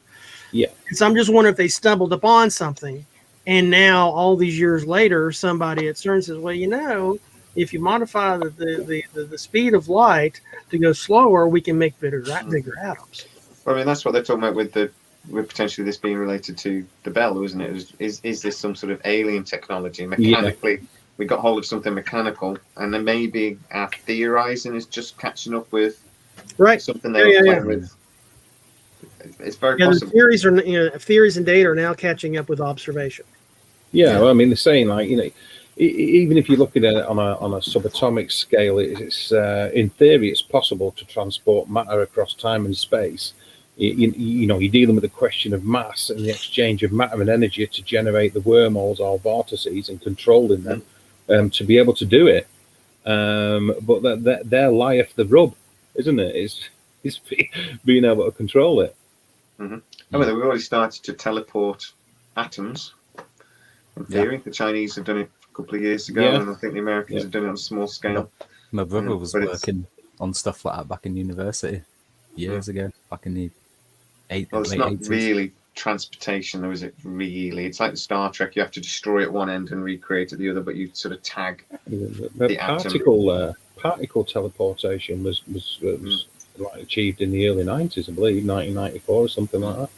Yeah. And so I'm just wondering if they stumbled upon something, and now all these years later, somebody at CERN says, well, if you modify the speed of light to go slower, we can make bigger atoms. Well, I mean, that's what they're talking about with potentially this being related to the Bell, isn't it? Is this some sort of alien technology? Mechanically, we got hold of something mechanical, and then maybe our theorizing is just catching up with something they were playing with. It's very possible. The theories and data are now catching up with observation. Yeah, well, I mean, they're saying even if you look at it on a subatomic scale, it's in theory it's possible to transport matter across time and space. You're dealing with the question of mass and the exchange of matter and energy to generate the wormholes or vortices and controlling them to be able to do it. But there lieth the rub, isn't it? Is being able to control it. Mm-hmm. I mean, we've already started to teleport atoms. In theory, the Chinese have done it a couple of years ago, and I think the Americans have done it on a small scale. My brother was working on stuff like that back in university years ago, back in the late 80s. It's not really transportation, though, is it? Really, it's like the Star Trek. You have to destroy at one end and recreate at the other, but you sort of tag the atom. Particle teleportation was achieved in the early 90s, I believe, 1994 or something like that.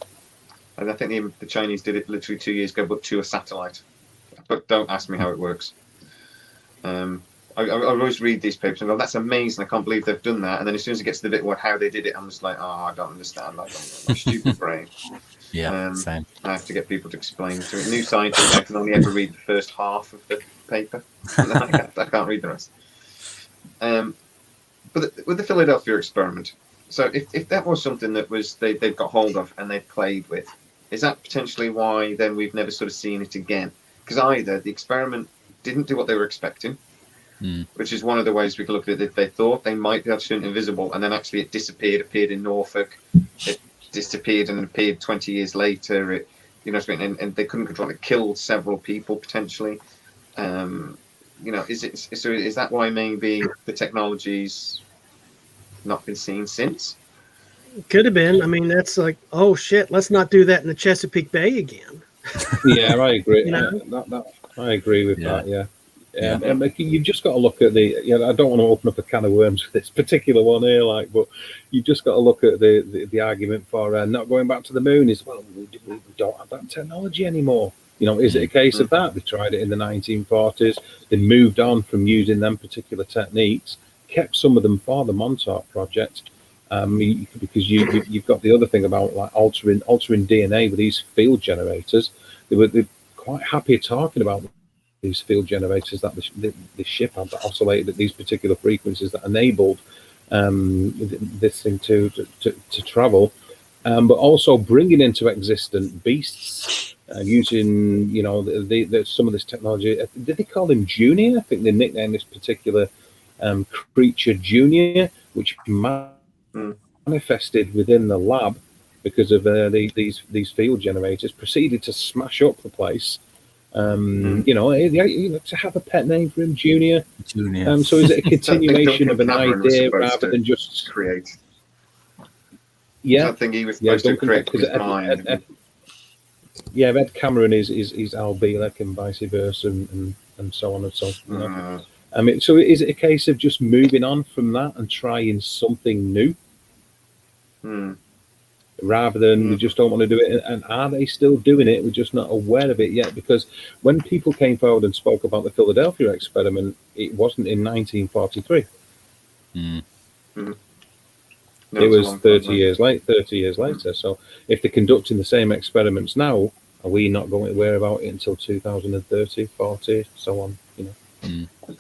And I think the Chinese did it literally 2 years ago, but to a satellite. But don't ask me how it works. I always read these papers and go, that's amazing, I can't believe they've done that. And then as soon as it gets to the bit how they did it, I'm just like, I don't understand. I don't know. My stupid brain. Same. I have to get people to explain to me. New scientists, I can only ever read the first half of the paper. I can't read the rest. But with the Philadelphia experiment, so if that was something that they've got hold of and they've played with, is that potentially why then we've never sort of seen it again? Because either the experiment didn't do what they were expecting, which is one of the ways we can look at it. They thought they might be able to turn it invisible, and then actually it disappeared, appeared in Norfolk, it disappeared and appeared 20 years later. And they couldn't control it. It killed several people potentially. Is that why maybe the technology's not been seen since? Could have been. I mean, that's like, oh shit, let's not do that in the Chesapeake Bay again. Yeah, I agree. I agree with that. Yeah. You've just got to look at I don't want to open up a can of worms with this particular one here, but you've just got to look at the argument for not going back to the moon is, well, we don't have that technology anymore. Is it a case of that? They tried it in the 1940s. They moved on from using them particular techniques, kept some of them for the Montauk project, because you've got the other thing about like altering DNA with these field generators. They're quite happy talking about these field generators that the ship had that oscillated at these particular frequencies that enabled this thing to travel. but also bringing into existent beasts using, you know, some of this technology. Did they call him Junior? I think they nicknamed this particular creature Junior, which manifested within the lab because of these field generators, proceeded to smash up the place. You know, to have a pet name for him, Junior. Junior. So is it a continuation of an Duncan Cameron was idea supposed rather to than just create? yeah? I think he was supposed to Duncan, create with because his mind. yeah, Ed Cameron is Al Bielek and vice versa, and so on and so on. You know? I mean, so is it a case of just moving on from that and trying something new? Rather than we just don't want to do it? And are they still doing it? We're just not aware of it yet. Because when people came forward and spoke about the Philadelphia experiment, it wasn't in 1943. No, It it's a was long 30 time years late, 30 years later. So if they're conducting the same experiments now, are we not going to hear about it until 2030, 40, so on? You know.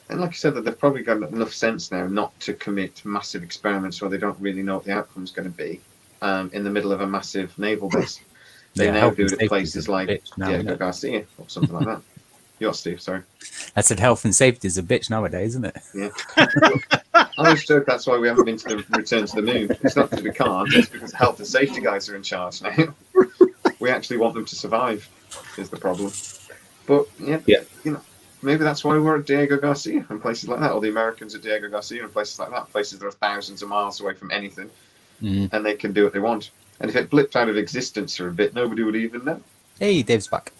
And like I said, that they've probably got enough sense now not to commit massive experiments where they don't really know what the outcome's going to be in the middle of a massive naval base. They now health do and it at safety's places a like bitch now, isn't Diego it? Garcia or something like that. You're Steve, sorry. I said health and safety is a bitch nowadays, isn't it? Yeah. I always joke that's why we haven't been to the return to the moon. It's not because we can't, it's because the health and safety guys are in charge now. We actually want them to survive, is the problem. But yeah, you know, maybe that's why we're at Diego Garcia and places like that, or the Americans at Diego Garcia and places like that, places that are thousands of miles away from anything, and they can do what they want. And if it blipped out of existence for a bit, nobody would even know. Hey, Dave's back.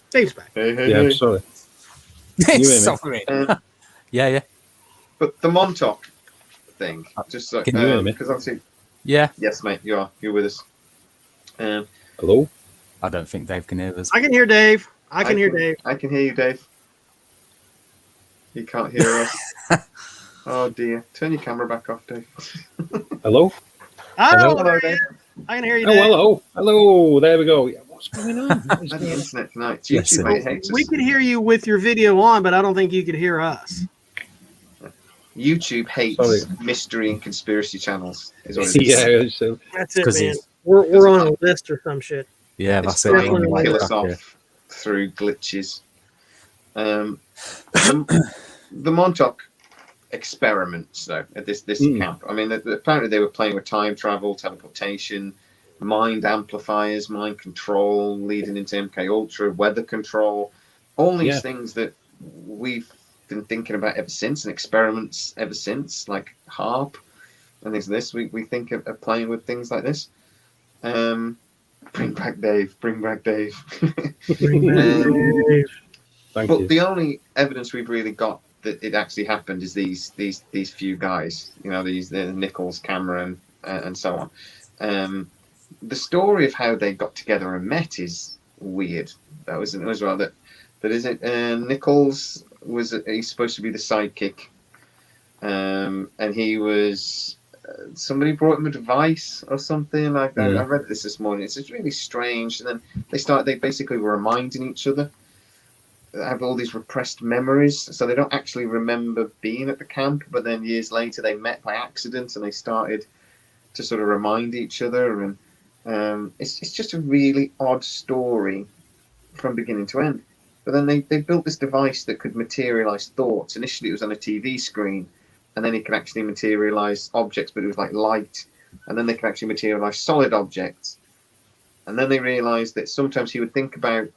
Dave's back. Hey, hey, Yeah, hey. I'm sorry. hear me? Sorry. Yeah. But the Montauk thing, just so, Can you hear me? because obviously, Yeah. yes, mate, you're with us. Hello? I don't think Dave can hear us. I can hear Dave. I can hear Dave. I can hear you, Dave. You can't hear us. Oh dear! Turn your camera back off, Dave. Hello? Oh, Hello, Dave. I can hear you, Oh, Dave. hello. There we go. Yeah, what's going on? What is And the going on? internet tonight. Yes, YouTube sir. mate, hates We us. could hear you with your video on, but I don't think you could hear us. YouTube hates Sorry. mystery and conspiracy channels. Is what it is. Yeah, so That's it, 'Cause man. he's- We're on a list or some shit. Yeah, It's that's it. trying We're to on kill the us Yeah. off through glitches. The Montauk experiments, though, at this camp. I mean, apparently they were playing with time travel, teleportation, mind amplifiers, mind control, leading into MK Ultra, weather control, all these Yeah. things that we've been thinking about ever since, and experiments ever since, like HARP and things like this. We think of playing with things like this. Bring back Dave. Bring back Dave. Dave. thank But you. the only evidence we've really got that it actually happened is these few guys. You know, the Nichols, Cameron, and so on. The story of how they got together and met is weird. That was as well. That is it. Nichols he's supposed to be the sidekick, and he was. Somebody brought him a device or something like that. Yeah. I read this morning. It's just really strange. And then they basically were reminding each other. They have all these repressed memories, so they don't actually remember being at the camp. But then years later, they met by accident and they started to sort of remind each other. And it's just a really odd story from beginning to end. But then they built this device that could materialize thoughts. Initially, it was on a TV screen. And then it can actually materialize objects, but it was like light. And then they can actually materialize solid objects. And then they realized that sometimes he would think about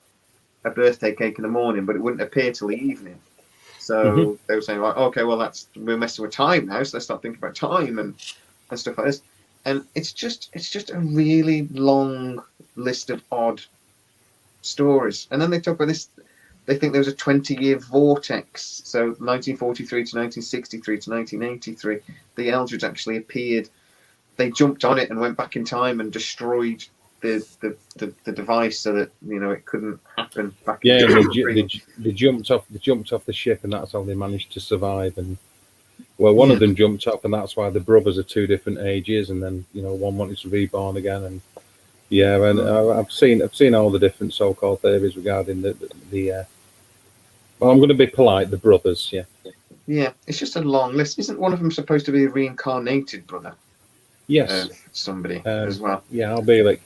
a birthday cake in the morning, but it wouldn't appear till the evening. So they were saying, like, okay, well, we're messing with time now, so let's start thinking about time and stuff like this. And it's just a really long list of odd stories. And then they talk about this. They think there was a 20-year vortex. So 1943 to 1963 to 1983, the Eldridge actually appeared. They jumped on it and went back in time and destroyed the device so that it couldn't happen back. Yeah, in and they jumped off the ship, and that's how they managed to survive. And well, one of them jumped off, and that's why the brothers are two different ages. And then one wanted to be born again, and I've seen all the different so-called theories regarding the well, I'm going to be polite. The brothers, Yeah, it's just a long list. Isn't one of them supposed to be a reincarnated brother? Yes. of somebody as well. Yeah, I'll be like.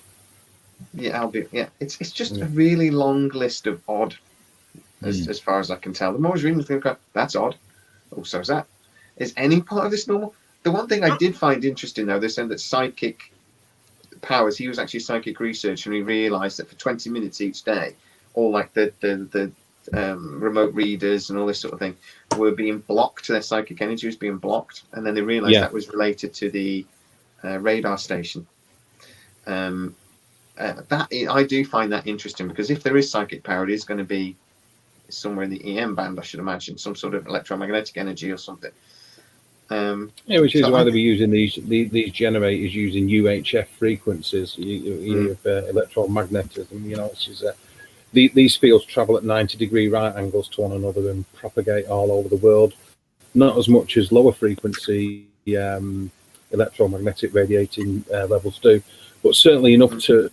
Yeah, I'll be. Yeah, it's just Yeah. a really long list of odd, as far as I can tell. The more I was reading, I think that's odd. Oh, so is that? Is any part of this normal? The one thing I did find interesting, though, they said that psychic powers. He was actually a psychic researcher, and he realised that for 20 minutes each day, all like the remote readers and all this sort of thing were being blocked. Their psychic energy was being blocked, and then they realised that was related to the radar station. I do find that interesting, because if there is psychic power, it is going to be somewhere in the EM band, I should imagine, some sort of electromagnetic energy or something. Which is why they'll be using these generators using UHF frequencies, electromagnetism. Which is these fields travel at 90-degree right angles to one another and propagate all over the world. Not as much as lower frequency electromagnetic radiating levels do, but certainly enough to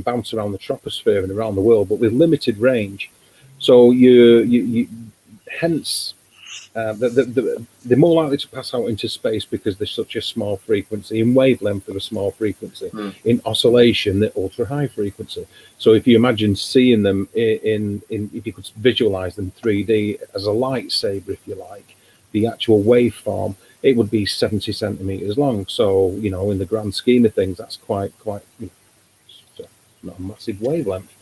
bounce around the troposphere and around the world, but with limited range. So you hence they're more likely to pass out into space because they're such a small frequency, in wavelength of a small frequency, in oscillation, the ultra high frequency. So if you imagine seeing them in if you could visualize them 3D as a lightsaber, if you like, the actual waveform, it would be 70 centimeters long. So, in the grand scheme of things, that's quite not a massive wavelength.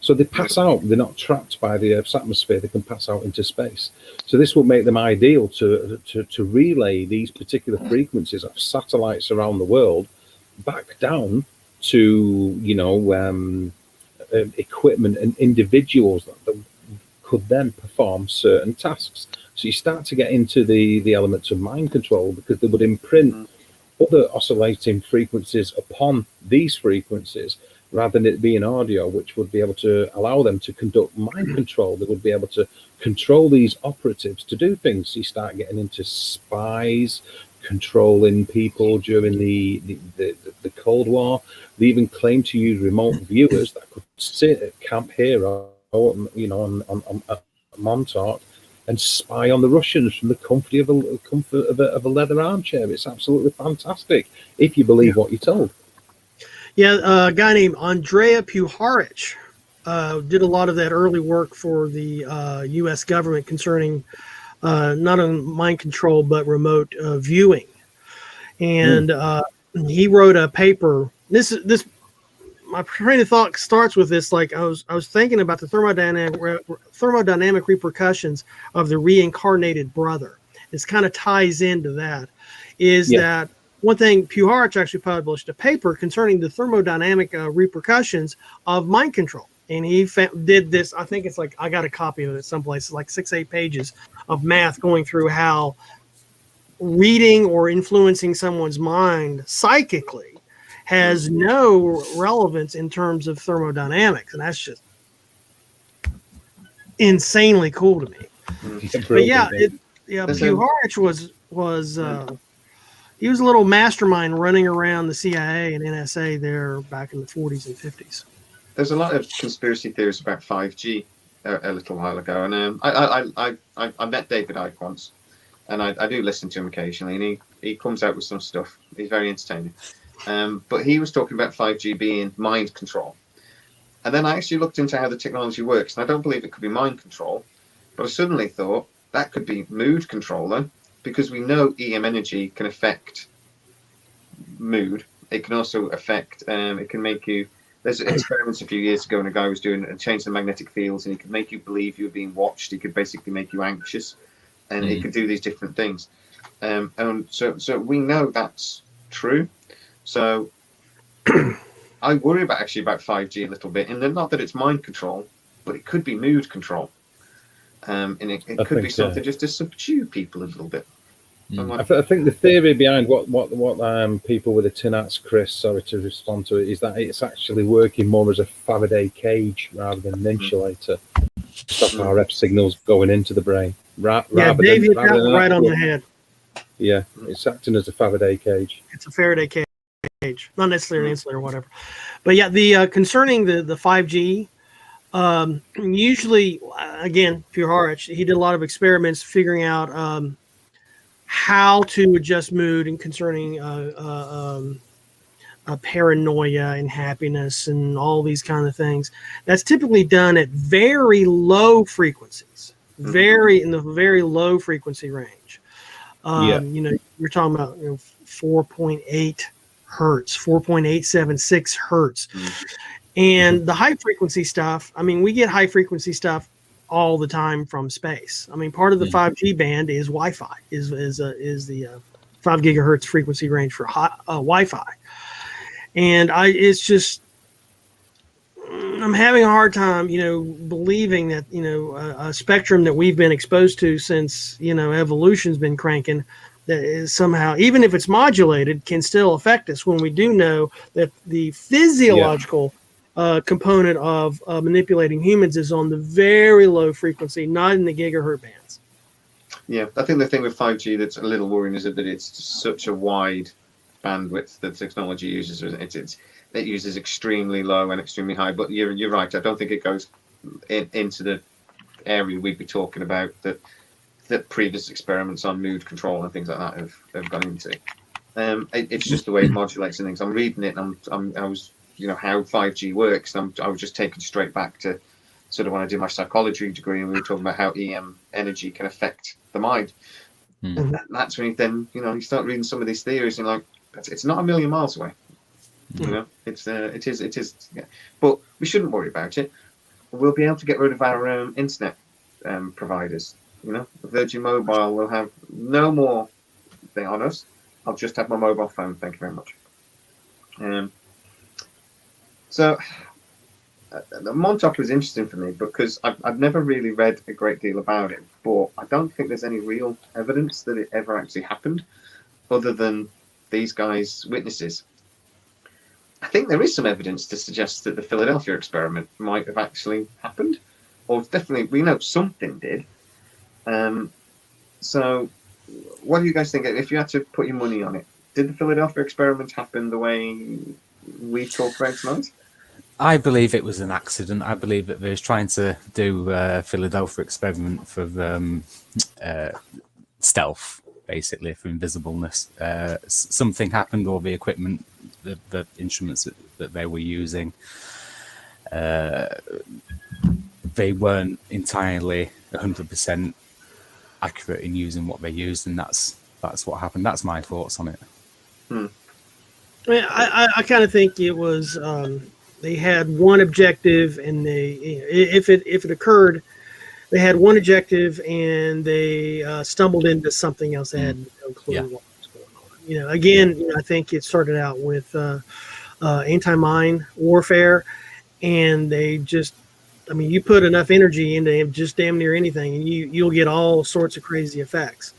So they pass out. They're not trapped by the Earth's atmosphere. They can pass out into space. So this would make them ideal to relay these particular frequencies of satellites around the world back down to, equipment and individuals that could then perform certain tasks. So you start to get into the elements of mind control, because they would imprint other oscillating frequencies upon these frequencies, rather than it being audio, which would be able to allow them to conduct mind control. They would be able to control these operatives to do things. So you start getting into spies controlling people during the Cold War. They even claimed to use remote viewers that could sit at Camp Hero, on Montauk, and spy on the Russians from the comfort of a leather armchair. It's absolutely fantastic if you believe what you're told. Yeah, a guy named Andrea Puharich did a lot of that early work for the U.S. government concerning not only mind control but remote viewing, and he wrote a paper. This my train of thought starts with this. Like I was thinking about the thermodynamic repercussions of the reincarnated brother. This kind of ties into that. That one thing, Puharich actually published a paper concerning the thermodynamic repercussions of mind control. And he did this, I think it's like, I got a copy of it someplace, it's like 6-8 pages of math going through how reading or influencing someone's mind psychically has no relevance in terms of thermodynamics. And that's just insanely cool to me. But Puharich was he was a little mastermind running around the CIA and NSA there back in the 40s and 50s. There's a lot of conspiracy theories about 5G a little while ago, and I met David Icke once, and I do listen to him occasionally, and he comes out with some stuff. He's very entertaining. But he was talking about 5G being mind control. And then I actually looked into how the technology works, and I don't believe it could be mind control, but I suddenly thought that could be mood control, though, because we know EM energy can affect mood. It can also affect, it can make you, there's experiments a few years ago, and a guy was doing and changed the magnetic fields, and he could make you believe you were being watched. He could basically make you anxious, and he could do these different things. And so we know that's true. So I worry about 5G a little bit, and not that it's mind control, but it could be mood control. And it could be something just to subdue people a little bit. I think the theory behind what people with the tin hats, Chris, sorry to respond to it, is that it's actually working more as a Faraday cage rather than an insulator to stop RF signals going into the brain. Dave hit that right on the head. Yeah, it's acting as a Faraday cage. It's a Faraday cage, not necessarily an insulator or whatever. But yeah, the concerning the 5G. Usually, again, Puharich, he did a lot of experiments figuring out how to adjust mood and concerning paranoia and happiness and all these kind of things. That's typically done at very low frequencies, very in the very low frequency range. You know, you're talking about 4.8 hertz, 4.876 hertz. And the high frequency stuff, I mean, we get high frequency stuff all the time from space. I mean, part of the 5G band is Wi-Fi, is the 5 gigahertz frequency range for Wi-Fi. And it's just, I'm having a hard time, believing that, a spectrum that we've been exposed to since, evolution's been cranking, that is somehow, even if it's modulated, can still affect us, when we do know that the physiological component of manipulating humans is on the very low frequency, not in the gigahertz bands. Yeah, I think the thing with 5G that's a little worrying is that it's such a wide bandwidth that technology uses. It uses extremely low and extremely high. But you're right. I don't think it goes into the area we'd be talking about that previous experiments on mood control and things like that have gone into. It's just the way it modulates and things. I'm reading it, and I was how 5G works. And I was just taken straight back to sort of when I did my psychology degree, and we were talking about how EM energy can affect the mind. And that's when you start reading some of these theories, and like, it's not a million miles away. It is. Yeah. But we shouldn't worry about it. We'll be able to get rid of our internet providers. Virgin Mobile will have no more thing on us. I'll just have my mobile phone. Thank you very much. So Montauk was interesting for me because I've never really read a great deal about it, but I don't think there's any real evidence that it ever actually happened, other than these guys' witnesses. I think there is some evidence to suggest that the Philadelphia experiment might have actually happened, or definitely we know something did. So what do you guys think? If you had to put your money on it, did the Philadelphia experiment happen the way we talked about tonight? I believe it was an accident. I believe that they was trying to do a Philadelphia experiment for stealth, basically, for invisibleness. Something happened, or the equipment, the instruments that they were using, they weren't entirely 100% accurate in using what they used, and that's what happened. That's my thoughts on it. I mean, I kind of think it was they had one objective, and if it occurred, they had one objective, and they stumbled into something else. They had no clue what was going on. Again, I think it started out with anti-mine warfare, and they just, you put enough energy into just damn near anything, and you'll get all sorts of crazy effects.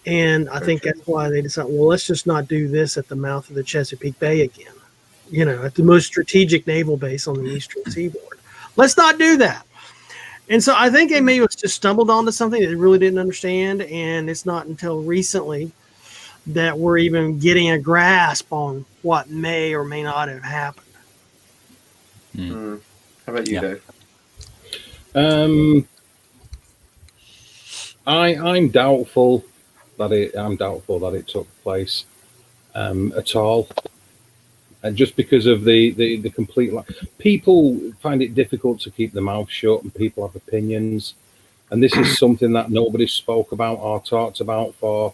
And I think that's why they decided, well, let's just not do this at the mouth of the Chesapeake Bay again. At the most strategic naval base on the eastern seaboard. Let's not do that. And so I think they may have just stumbled onto something that they really didn't understand, and it's not until recently that we're even getting a grasp on what may or may not have happened. How about you, Dave? I'm doubtful that it took place at all. And just because of the complete, people find it difficult to keep their mouth shut, and people have opinions, and this is something that nobody spoke about or talked about for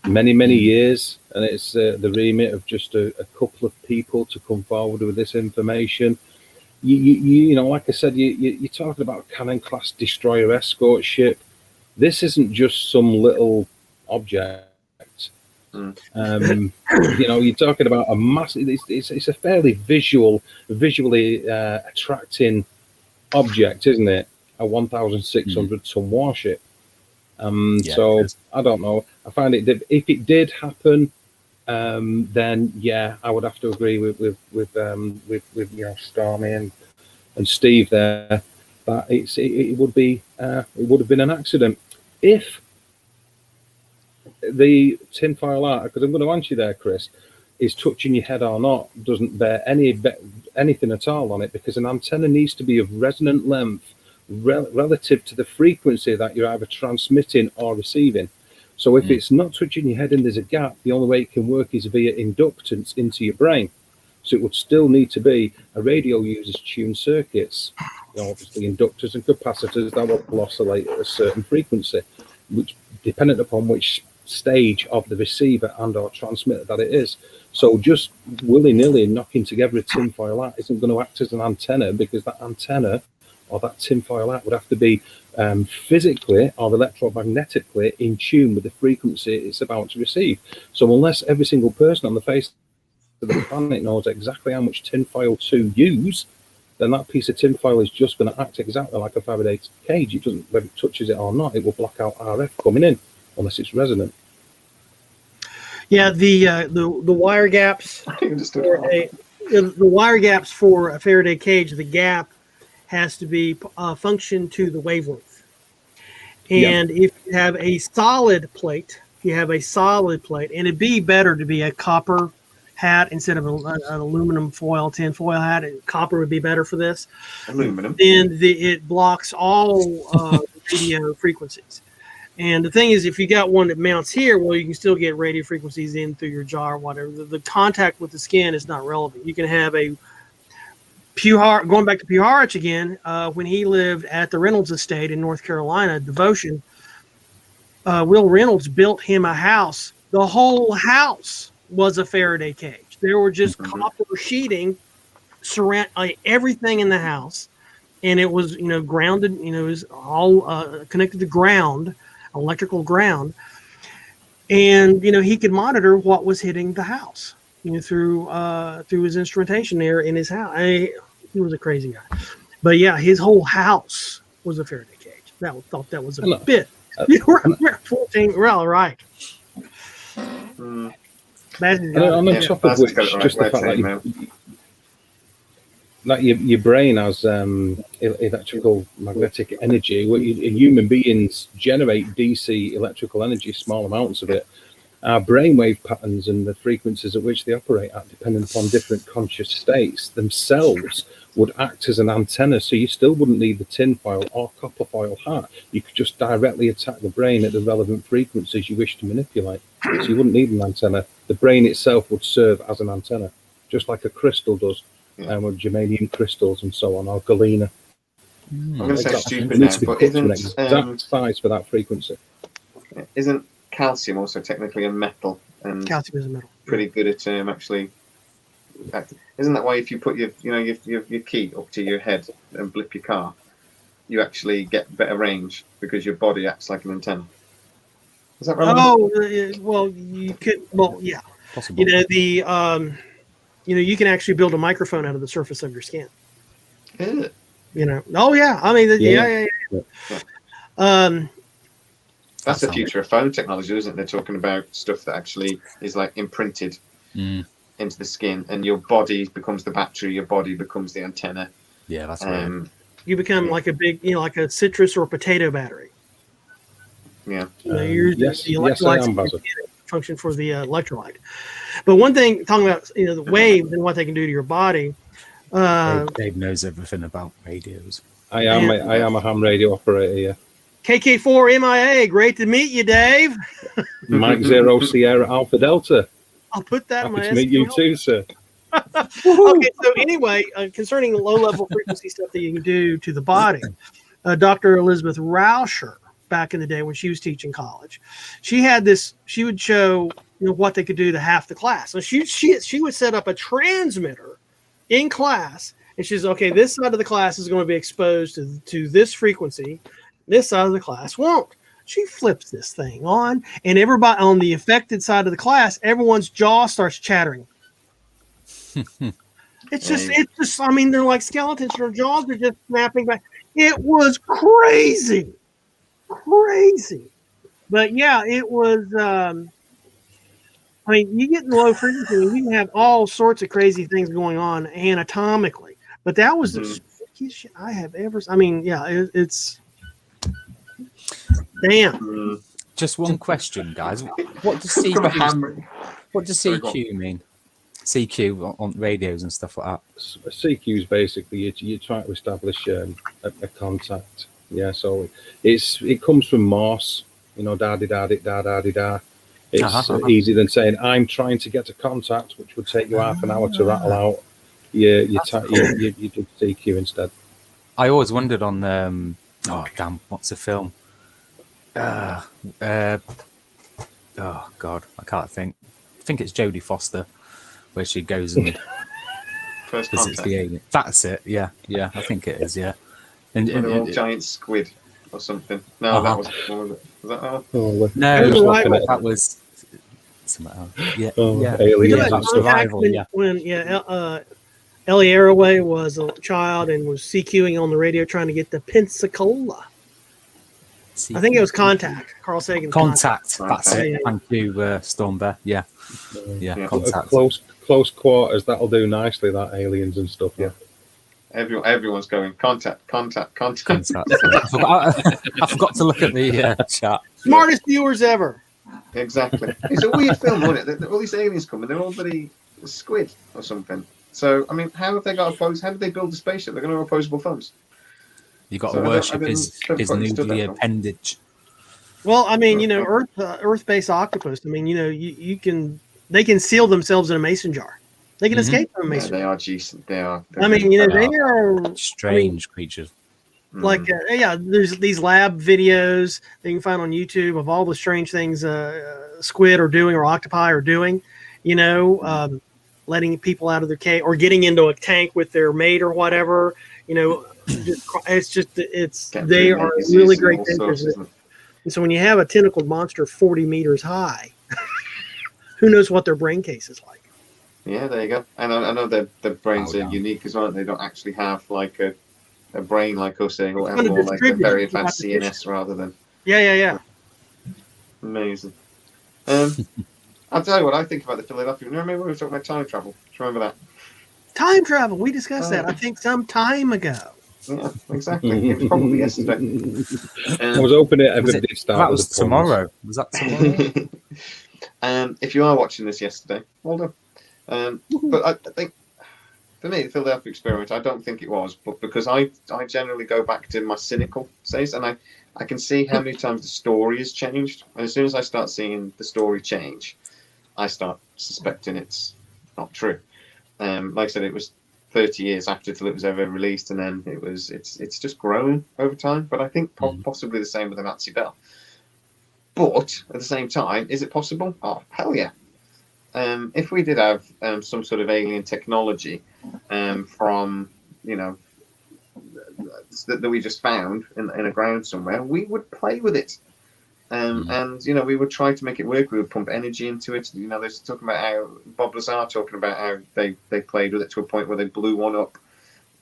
many years, and it's the remit of just a couple of people to come forward with this information. Like I said, you're talking about a Cannon-class destroyer escort ship. This isn't just some little object. You're talking about a massive. It's a fairly visually attracting object, isn't it? A 1,600 ton warship. So I don't know. I find it that if it did happen, then I would have to agree with Stormy and Steve there that it would have been an accident if the tinfoil hat, because I'm going to answer you there, Chris, is touching your head or not, doesn't bear anything at all on it, because an antenna needs to be of resonant length relative to the frequency that you're either transmitting or receiving. So if it's not touching your head and there's a gap, the only way it can work is via inductance into your brain. So it would still need to be a radio uses tuned circuits, obviously inductors and capacitors that will oscillate at a certain frequency, which dependent upon which stage of the receiver and or transmitter that it is. So just willy-nilly knocking together a tinfoil hat isn't going to act as an antenna, because that antenna or that tinfoil hat would have to be physically or electromagnetically in tune with the frequency it's about to receive. So unless every single person on the face of the planet knows exactly how much tinfoil to use, then that piece of tinfoil is just going to act exactly like a Faraday cage. It doesn't, whether it touches it or not, it will block out RF coming in unless it's resonant. Yeah, the wire gaps the wire gaps for a Faraday cage, the gap has to be function to the wavelength. And if you have a solid plate, and it'd be better to be a copper hat instead of an aluminum foil, tin foil hat. Copper would be better for this. Aluminum. Then it blocks all radio frequencies. And the thing is, if you got one that mounts here, well, you can still get radio frequencies in through your jaw or whatever. The contact with the skin is not relevant. You can have a going back to Puharich again, when he lived at the Reynolds estate in North Carolina, Devotion, Will Reynolds built him a house. The whole house was a Faraday cage. There were just copper sheeting surround everything in the house. And it was, grounded, it was all connected to ground, electrical ground. And, he could monitor what was hitting the house, through his instrumentation there in his house. He was a crazy guy. But yeah, his whole house was a Faraday cage. Thought that was a bit. We're 14. Well, right. On the top of which, just the fact that your brain has electrical magnetic energy. Human beings generate DC electrical energy, small amounts of it. Our brainwave patterns and the frequencies at which they operate at, depending upon different conscious states, themselves would act as an antenna. So you still wouldn't need the tinfoil or copper foil hat. You could just directly attack the brain at the relevant frequencies you wish to manipulate. So you wouldn't need an antenna. The brain itself would serve as an antenna, just like a crystal does, with germanium crystals and so on, or galena. I'm going to say stupid now, but isn't exact size for that frequency? Isn't calcium also technically a metal? And calcium is a metal. Pretty good at actually. Isn't that why if you put your key up to your head and blip your car, you actually get better range because your body acts like an antenna? Is that right? Oh, well, you could. Well, yeah. Possible. You can actually build a microphone out of the surface of your skin. Yeah. Oh yeah. I mean, yeah. That's the future of phone technology, isn't it? They're talking about stuff that actually is like imprinted into the skin, and your body becomes the battery, your body becomes the antenna. Yeah, that's right. You become like a big, like a citrus or potato battery. Yeah. Yes, I am, Basil. Function for the electrolyte. But one thing, talking about the waves and what they can do to your body. Dave knows everything about radios. I am a ham radio operator. Yeah. KK4 MIA, great to meet you, Dave. Mike Zero Sierra Alpha Delta. I'll put that in my. Happy to meet you too, sir. Okay, so anyway, concerning the low-level frequency stuff that you can do to the body, Dr. Elizabeth Rauscher, back in the day when she was teaching college, she had this. She would show what they could do to half the class. So she would set up a transmitter in class, and she's okay. This side of the class is going to be exposed to this frequency. This side of the class won't. She flips this thing on, and everybody on the affected side of the class, everyone's jaw starts chattering. It's just. I mean, they're like skeletons. Their jaws are just snapping back. It was crazy. But yeah, it was. I mean, you get in low frequency, and you can have all sorts of crazy things going on anatomically. But that was the freakiest shit I have ever. I mean, yeah, it's. Damn. Just one question, guys. What does CQ mean? CQ on radios and stuff like that. CQ is basically you try to establish a contact. Yeah, so it comes from Morse. da di da di da da di da. It's Uh-huh. easier than saying I'm trying to get a contact, which would take you half an hour to rattle out your TQ instead. I always wondered on oh damn, what's the film? Oh God, I can't think. I think it's Jodie Foster, where she goes and First visits contact. the alien. That's it. Yeah, I think it is. Yeah, and, When they're all giant squid or something. No, Uh-huh. that was. What was it? Was that? Oh, no, Who's right? that was something else. Yeah, Oh, yeah. Alien. You know Yeah, that that's contact survival. when, Yeah, Ellie Arroway was a child and was CQing on the radio trying to get the Pensacola. I think it was Contact. Carl Sagan. Contact. That's Okay. it. Thank you, Storm Bear. Yeah, Yeah. Contact. Close quarters. That'll do nicely. That aliens and stuff. Yeah. everyone's going contact. Contact. I forgot to look at the chat. Smartest viewers ever. Exactly. It's a weird film, isn't it? All these aliens come and they're all bloody squid or something. So, I mean, how have they got opposed? How did they build the spaceship? They're going to have opposable thumbs. You got So to I don't- worship I his don't quite understood that noodly film. appendage. Well, I mean, Earth-based octopus. I mean, you can they can seal themselves in a mason jar. They can Mhm. escape from a Yeah, mason. they are decent. They are. I mean, they are Strange creatures. like there's these lab videos that you can find on YouTube of all the strange things squid are doing or octopi are doing. Letting people out of their cage or getting into a tank with their mate or whatever. They are really great thinkers. And so when you have a tentacled monster 40 meters high, who knows what their brain case is like? Yeah, there you go. And I know their brains Oh, are yeah. unique as well. They don't actually have like a brain like us, or It's have gonna more like a distribute. very It's not advanced CNS rather than Yeah. amazing. I'll tell you what I think about the Philadelphia. Remember we were talking about time travel? Do you remember that? Time travel. We discussed that, I think, some time ago. Yeah, exactly. It was probably yesterday. I was hoping it ever Was it- did start. That with was the puns. tomorrow. Was that tomorrow? If you are watching this yesterday, well done. But I think for me, the Philadelphia experiment, I don't think it was, but because I generally go back to my cynical days, and I can see how many times the story has changed. And as soon as I start seeing the story change, I start suspecting it's not true. Like I said, it was 30 years after till it was ever released, and then it's just grown over time. But I think possibly the same with the Nazi Bell. But at the same time, is it possible? Oh, hell yeah. If we did have some sort of alien technology from, that we just found in a ground somewhere, we would play with it. And, we would try to make it work. We would pump energy into it. They're talking about how Bob Lazar talking about how they played with it to a point where they blew one up,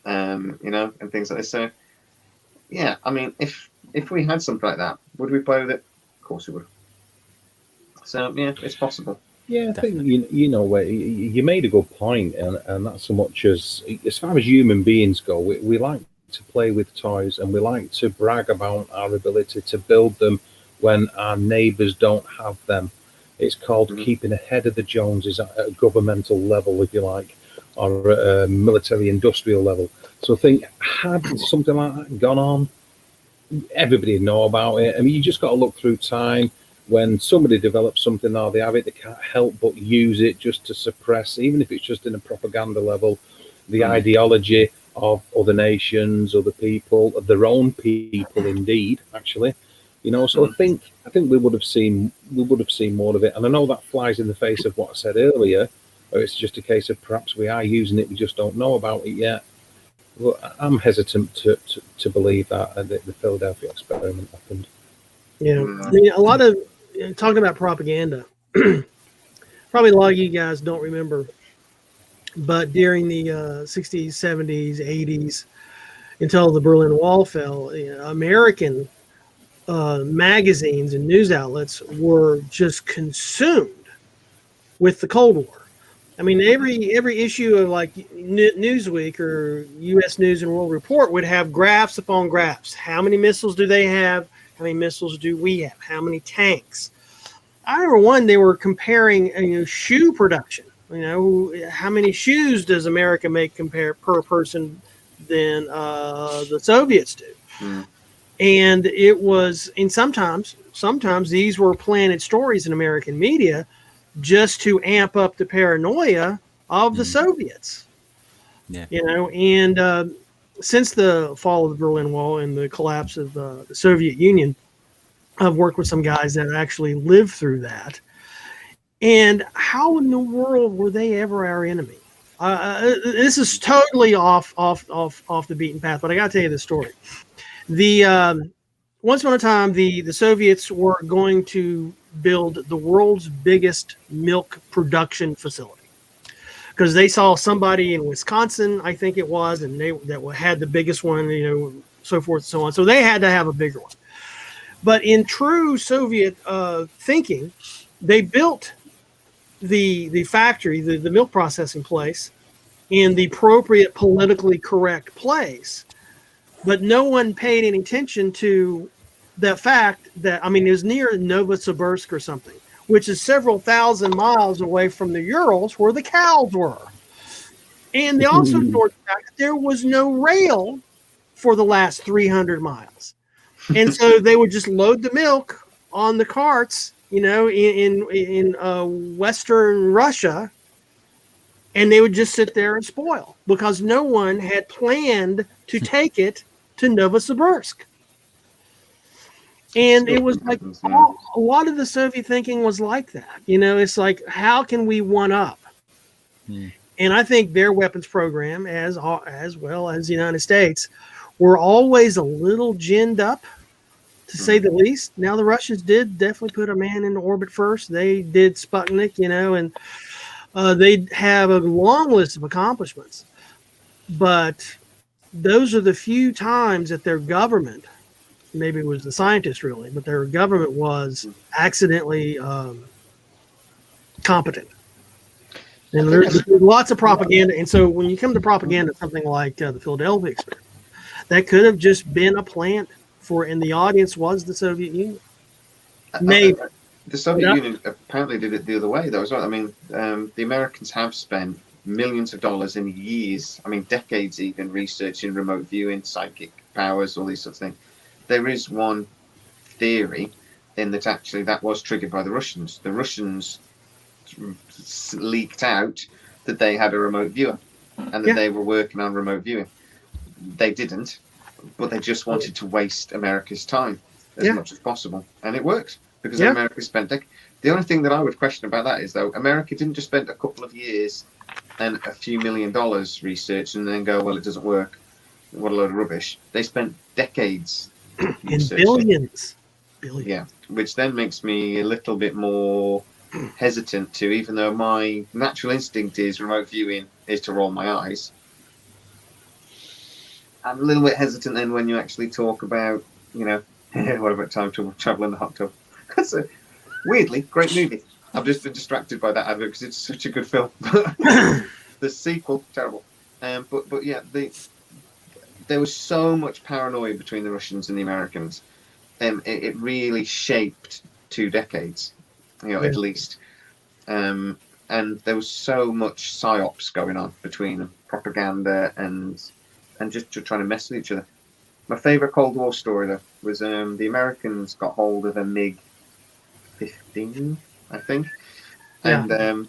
and things like this. So, yeah, I mean, if we had something like that, would we play with it? Of course we would. So, yeah, it's possible. Yeah, I think you made a good point, and not so much as far as human beings go, we like to play with toys, and we like to brag about our ability to build them when our neighbours don't have them. It's called keeping ahead of the Joneses at a governmental level, if you like, or at a military-industrial level. So I think, had something like that gone on, everybody would know about it. I mean, you just got to look through time. When somebody develops something or they have it, they can't help but use it just to suppress, even if it's just in a propaganda level, the ideology of other nations, other people, of their own people, indeed, actually. So I think we would have seen more of it. And I know that flies in the face of what I said earlier, or it's just a case of perhaps we are using it, we just don't know about it yet. Well, I'm hesitant to believe that the Philadelphia experiment happened. Yeah, I mean, a lot of talking about propaganda. Probably a lot of you guys don't remember, but during the 60s, 70s, 80s, until the Berlin Wall fell, American magazines and news outlets were just consumed with the Cold War. I mean, every issue of like Newsweek or U.S. News and World Report would have graphs upon graphs. How many missiles do they have? How many missiles do we have? How many tanks? I remember they were comparing shoe production. How many shoes does America make per person than the Soviets do? And sometimes these were planted stories in American media just to amp up the paranoia of the Soviets. Yeah. And since the fall of the Berlin Wall and the collapse of the Soviet Union, I've worked with some guys that actually lived through that. And how in the world were they ever our enemy? This is totally off the beaten path, but I got to tell you the story. Once upon a time, the Soviets were going to build the world's biggest milk production facility because they saw somebody in Wisconsin, I think it was, and that had the biggest one, so forth and so on. So they had to have a bigger one. But in true Soviet thinking, they built the factory, the milk processing place, in the appropriate politically correct place. But no one paid any attention to the fact that, it was near Novosibirsk or something, which is several thousand miles away from the Urals where the cows were. And they also ignored the fact that there was no rail for the last 300 miles. And so they would just load the milk on the carts, in Western Russia, and they would just sit there and spoil because no one had planned to take it to Novosibirsk. And it was like a lot of the Soviet thinking was like that. It's like, how can we one up? And I think their weapons program, as well as the United States, were always a little ginned up, to say the least. Now, the Russians did definitely put a man into orbit first. They did Sputnik, and they have a long list of accomplishments. But those are the few times that their government, maybe it was the scientists really, but their government was accidentally competent. And there's lots of propaganda. And so when you come to propaganda, something like the Philadelphia experiment, that could have just been a plant and the audience was the Soviet Union. Maybe. The Soviet Union apparently did it the other way, though, as well. The Americans have spent millions of dollars in years, decades even, researching remote viewing, psychic powers, all these sorts of things. There is one theory in that actually that was triggered by the Russians. The Russians leaked out that they had a remote viewer and that they were working on remote viewing. They didn't, but they just wanted to waste America's time as much as possible. And it worked because America spent the only thing that I would question about that is, though, America didn't just spend a couple of years and a few $1 million research and then go, well, it doesn't work. What a load of rubbish. They spent decades and billions. Yeah, which then makes me a little bit more hesitant to, even though my natural instinct is remote viewing is to roll my eyes. I'm a little bit hesitant then when you actually talk about, what about time to travel in the hot tub? That's a weirdly great movie. I've just been distracted by that advert because it's such a good film. The sequel, terrible. But yeah, there was so much paranoia between the Russians and the Americans. It really shaped 2 decades, at least. And there was so much psyops going on between them, propaganda and just trying to mess with each other. My favourite Cold War story, though, was the Americans got hold of a MiG-15, I think. Yeah. And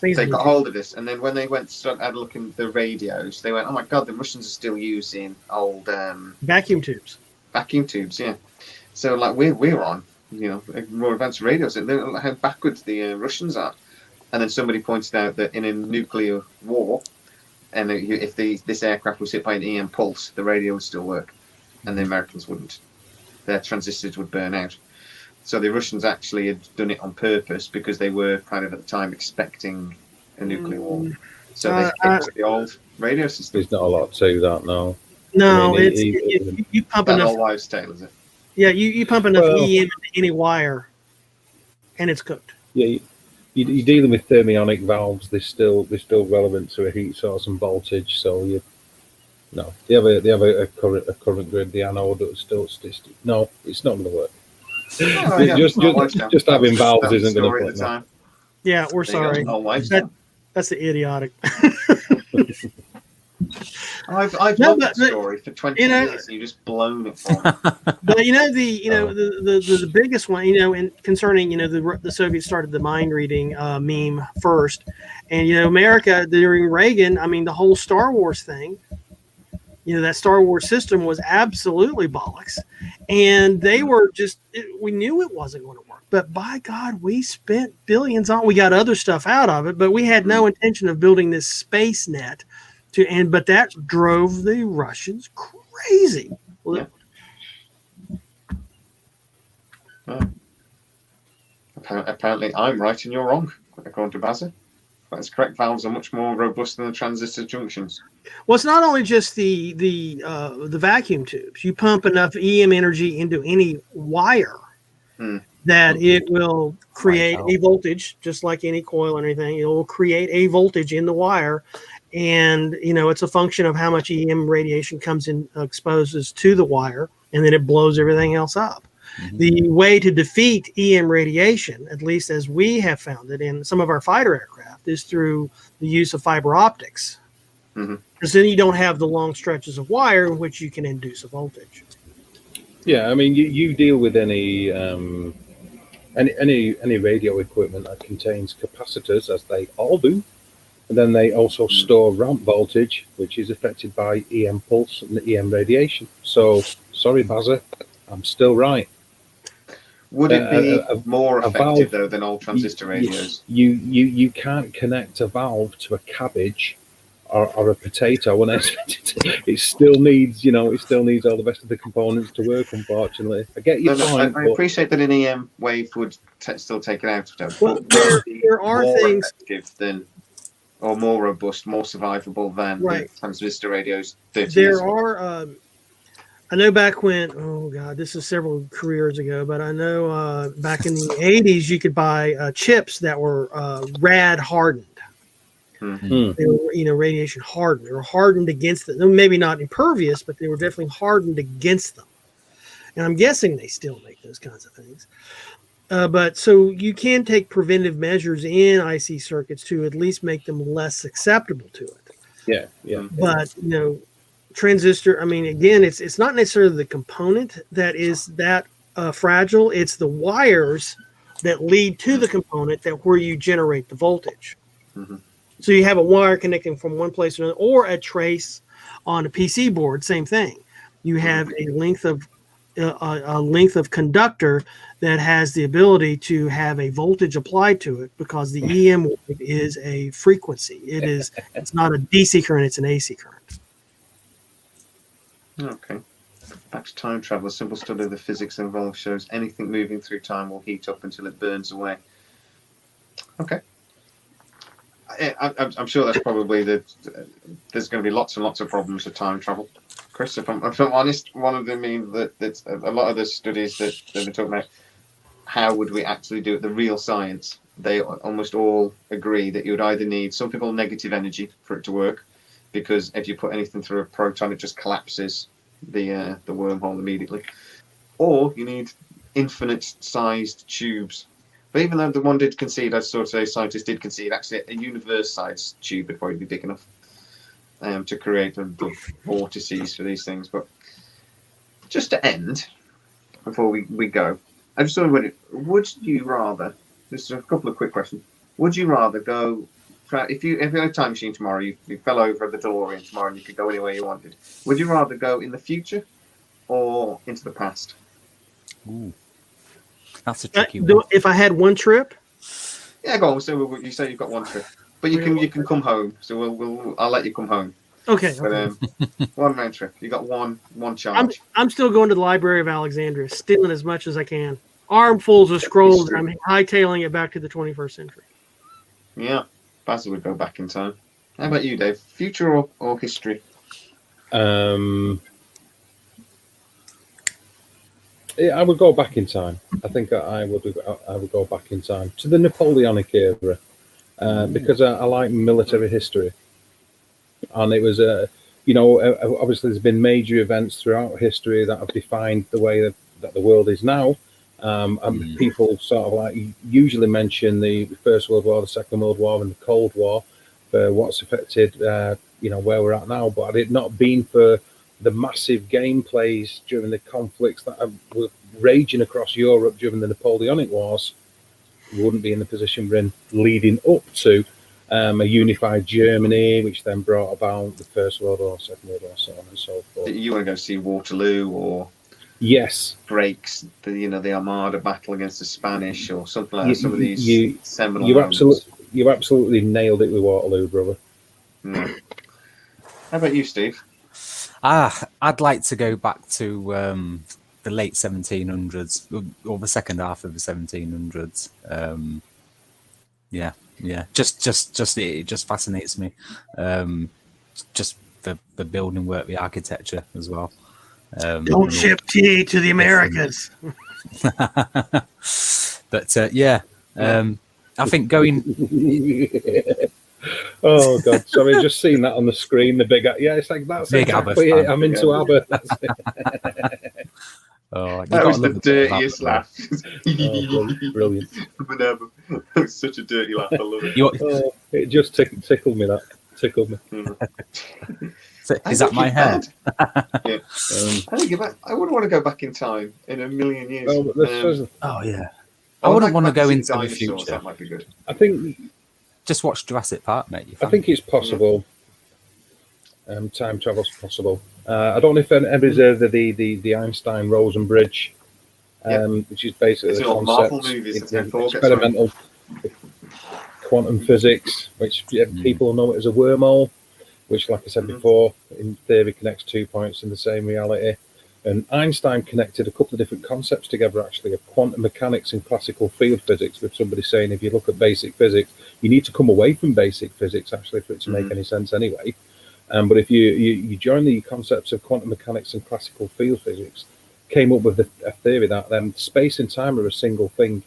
they got hold of this. And then when they went to had a look at the radios, they went, oh my God, the Russians are still using old... vacuum tubes. Vacuum tubes, yeah. So, we're on, more advanced radios. And then how backwards the Russians are. And then somebody pointed out that in a nuclear war... And if this aircraft was hit by an EM pulse, the radio would still work, and the Americans wouldn't. Their transistors would burn out. So the Russians actually had done it on purpose because they were kind of at the time expecting a nuclear war. So they kept the old radio system. There's not a lot to that, no. No, you pump enough. Old wives' tale, is it? Yeah, you pump enough EM into any wire, and it's cooked. Yeah. You're dealing with thermionic valves. They're still relevant to a heat source and voltage. So they have a current grid. The anode that's still no, it's not going to work. Oh, yeah. Just having valves isn't going to work. Yeah, we're sorry. That's the idiotic. I've No, loved but- that story for 20 you know- years. And you just blown it for me. But the biggest one, and concerning the Soviets started the mind reading meme first, and America during Reagan, I mean the whole Star Wars thing, that Star Wars system was absolutely bollocks, and they were we knew it wasn't going to work, but by God, we spent billions on. We got other stuff out of it, but we had no intention of building this space net but that drove the Russians crazy. Yeah. Apparently, I'm right and you're wrong, according to Bazza. That's correct. Valves are much more robust than the transistor junctions. Well, it's not only just the vacuum tubes. You pump enough EM energy into any wire that it will create a voltage, just like any coil or anything. It will create a voltage in the wire, and it's a function of how much EM radiation comes in, exposes to the wire, and then it blows everything else up. Mm-hmm. The way to defeat EM radiation, at least as we have found it in some of our fighter aircraft, is through the use of fiber optics. Because then you don't have the long stretches of wire in which you can induce a voltage. Yeah, I mean, you deal with any radio equipment that contains capacitors, as they all do, and then they also store ramp voltage, which is affected by EM pulse and EM radiation. So, sorry, Bazza, I'm still right. Would it be more effective though than old transistor radios? You can't connect a valve to a cabbage or a potato, and it still needs all the rest of the components to work. Unfortunately, I get your point. I appreciate that an EM wave would still take it out of them. Well, there are more things effective than, or more robust, more survivable than the transistor radios. 30 years ago. Are. I know back when, oh God, this is several careers ago, but I know back in the 80s, you could buy chips that were rad hardened. They were, radiation hardened. They were hardened against them. Maybe not impervious, but they were definitely hardened against them. And I'm guessing they still make those kinds of things. But so you can take preventive measures in IC circuits to at least make them less susceptible to it. Yeah. But, transistor, I mean, again, it's not necessarily the component that is that fragile. It's the wires that lead to the component that where you generate the voltage. So you have a wire connecting from one place to another, or a trace on a PC board, same thing. You have a length of conductor that has the ability to have a voltage applied to it, because the EM wave is a frequency. It's not a DC current, it's an AC current. Okay. Back to time travel. A simple study of the physics involved shows anything moving through time will heat up until it burns away. Okay. I'm sure that's probably there's going to be lots and lots of problems with time travel. Chris, if I'm honest, one of them means that a lot of the studies that they're talking about, how would we actually do it, the real science, they almost all agree that you would either need something called negative energy for it to work, because if you put anything through a proton, it just collapses the wormhole immediately. Or you need infinite-sized tubes. But even though the one did concede, as sort of scientists did concede, actually a universe-sized tube would probably be big enough to create the vortices for these things. But just to end, before we go, I just wondered, would you rather, this is a couple of quick questions, would you rather go, if you had a time machine tomorrow, you fell over the DeLorean tomorrow and you could go anywhere you wanted, would you rather go in the future or into the past? Ooh, that's a tricky one. If I had one trip? Yeah, go on. So you say you've got one trip, but you can come home. So I'll let you come home. Okay. But one round trip. You got one charge. I'm still going to the Library of Alexandria, stealing as much as I can. Armfuls of scrolls, and I'm hightailing it back to the 21st century. Yeah, Basil would go back in time. How about you, Dave? Future or history? Yeah, I would go back in time. I think I would go back in time to the Napoleonic era, because I like military history, and it was obviously there's been major events throughout history that have defined the way that the world is now. And people sort of like usually mention the First World War, the Second World War, and the Cold War, what's affected, where we're at now. But had it not been for the massive gameplays during the conflicts that were raging across Europe during the Napoleonic Wars, we wouldn't be in the position we're in leading up to a unified Germany, which then brought about the First World War, Second World War, so on and so forth. You want to go see Waterloo or Yes, Drake's, the Armada battle against the Spanish or something like that. Some of these seminal you moments. absolutely nailed it with Waterloo, brother. Mm. How about you, Steve? I'd like to go back to the late 1700s or the second half of the 1700s. Just it just fascinates me. Just the building work, the architecture as well. Don't ship tea to the Americas. But I think going. Oh God! Sorry, just seen that on the screen. The big, it's like that's Big exactly Abba it. fan. I'm into Abba. That's it. Oh, That was the dirtiest laugh. Brilliant. That was such a dirty laugh. I love it. It just tickled me. That tickled me. Is that my hand? Yeah. I think I wouldn't want to go back in time in a million years. Oh yeah. I wouldn't want to go into the future. That might be good. I think. Just watch Jurassic Park, mate. I think it's possible. Time travel's possible. I don't know if anybody's heard of the Einstein-Rosen bridge, which is basically it's the all concept. Marvel movies. It's experimental quantum physics, which people know it as a wormhole, which, like I said before, in theory connects 2 points in the same reality. And Einstein connected a couple of different concepts together, actually, of quantum mechanics and classical field physics, with somebody saying if you look at basic physics, you need to come away from basic physics, actually, for it to make any sense anyway. But if you join the concepts of quantum mechanics and classical field physics, came up with a theory that space and time are a single thing,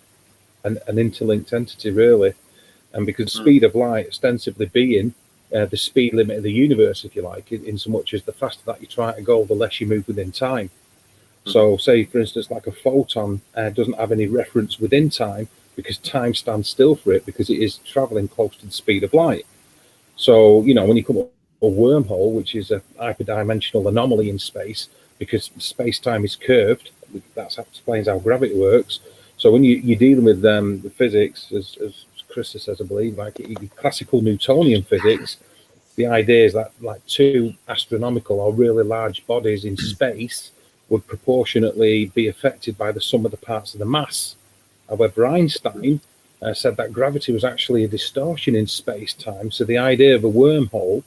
an interlinked entity, really. And because the speed of light ostensibly being the speed limit of the universe, if you like, in so much as the faster that you try to go, the less you move within time. So say, for instance, like a photon doesn't have any reference within time because time stands still for it because it is traveling close to the speed of light. So, when you come up with a wormhole, which is a hyperdimensional anomaly in space, because space-time is curved, that explains how gravity works. So when you're dealing with the physics, as Krista says, I believe, like classical Newtonian physics, the idea is that like two astronomical or really large bodies in space would proportionately be affected by the sum of the parts of the mass. However, Einstein said that gravity was actually a distortion in space-time. So the idea of a wormhole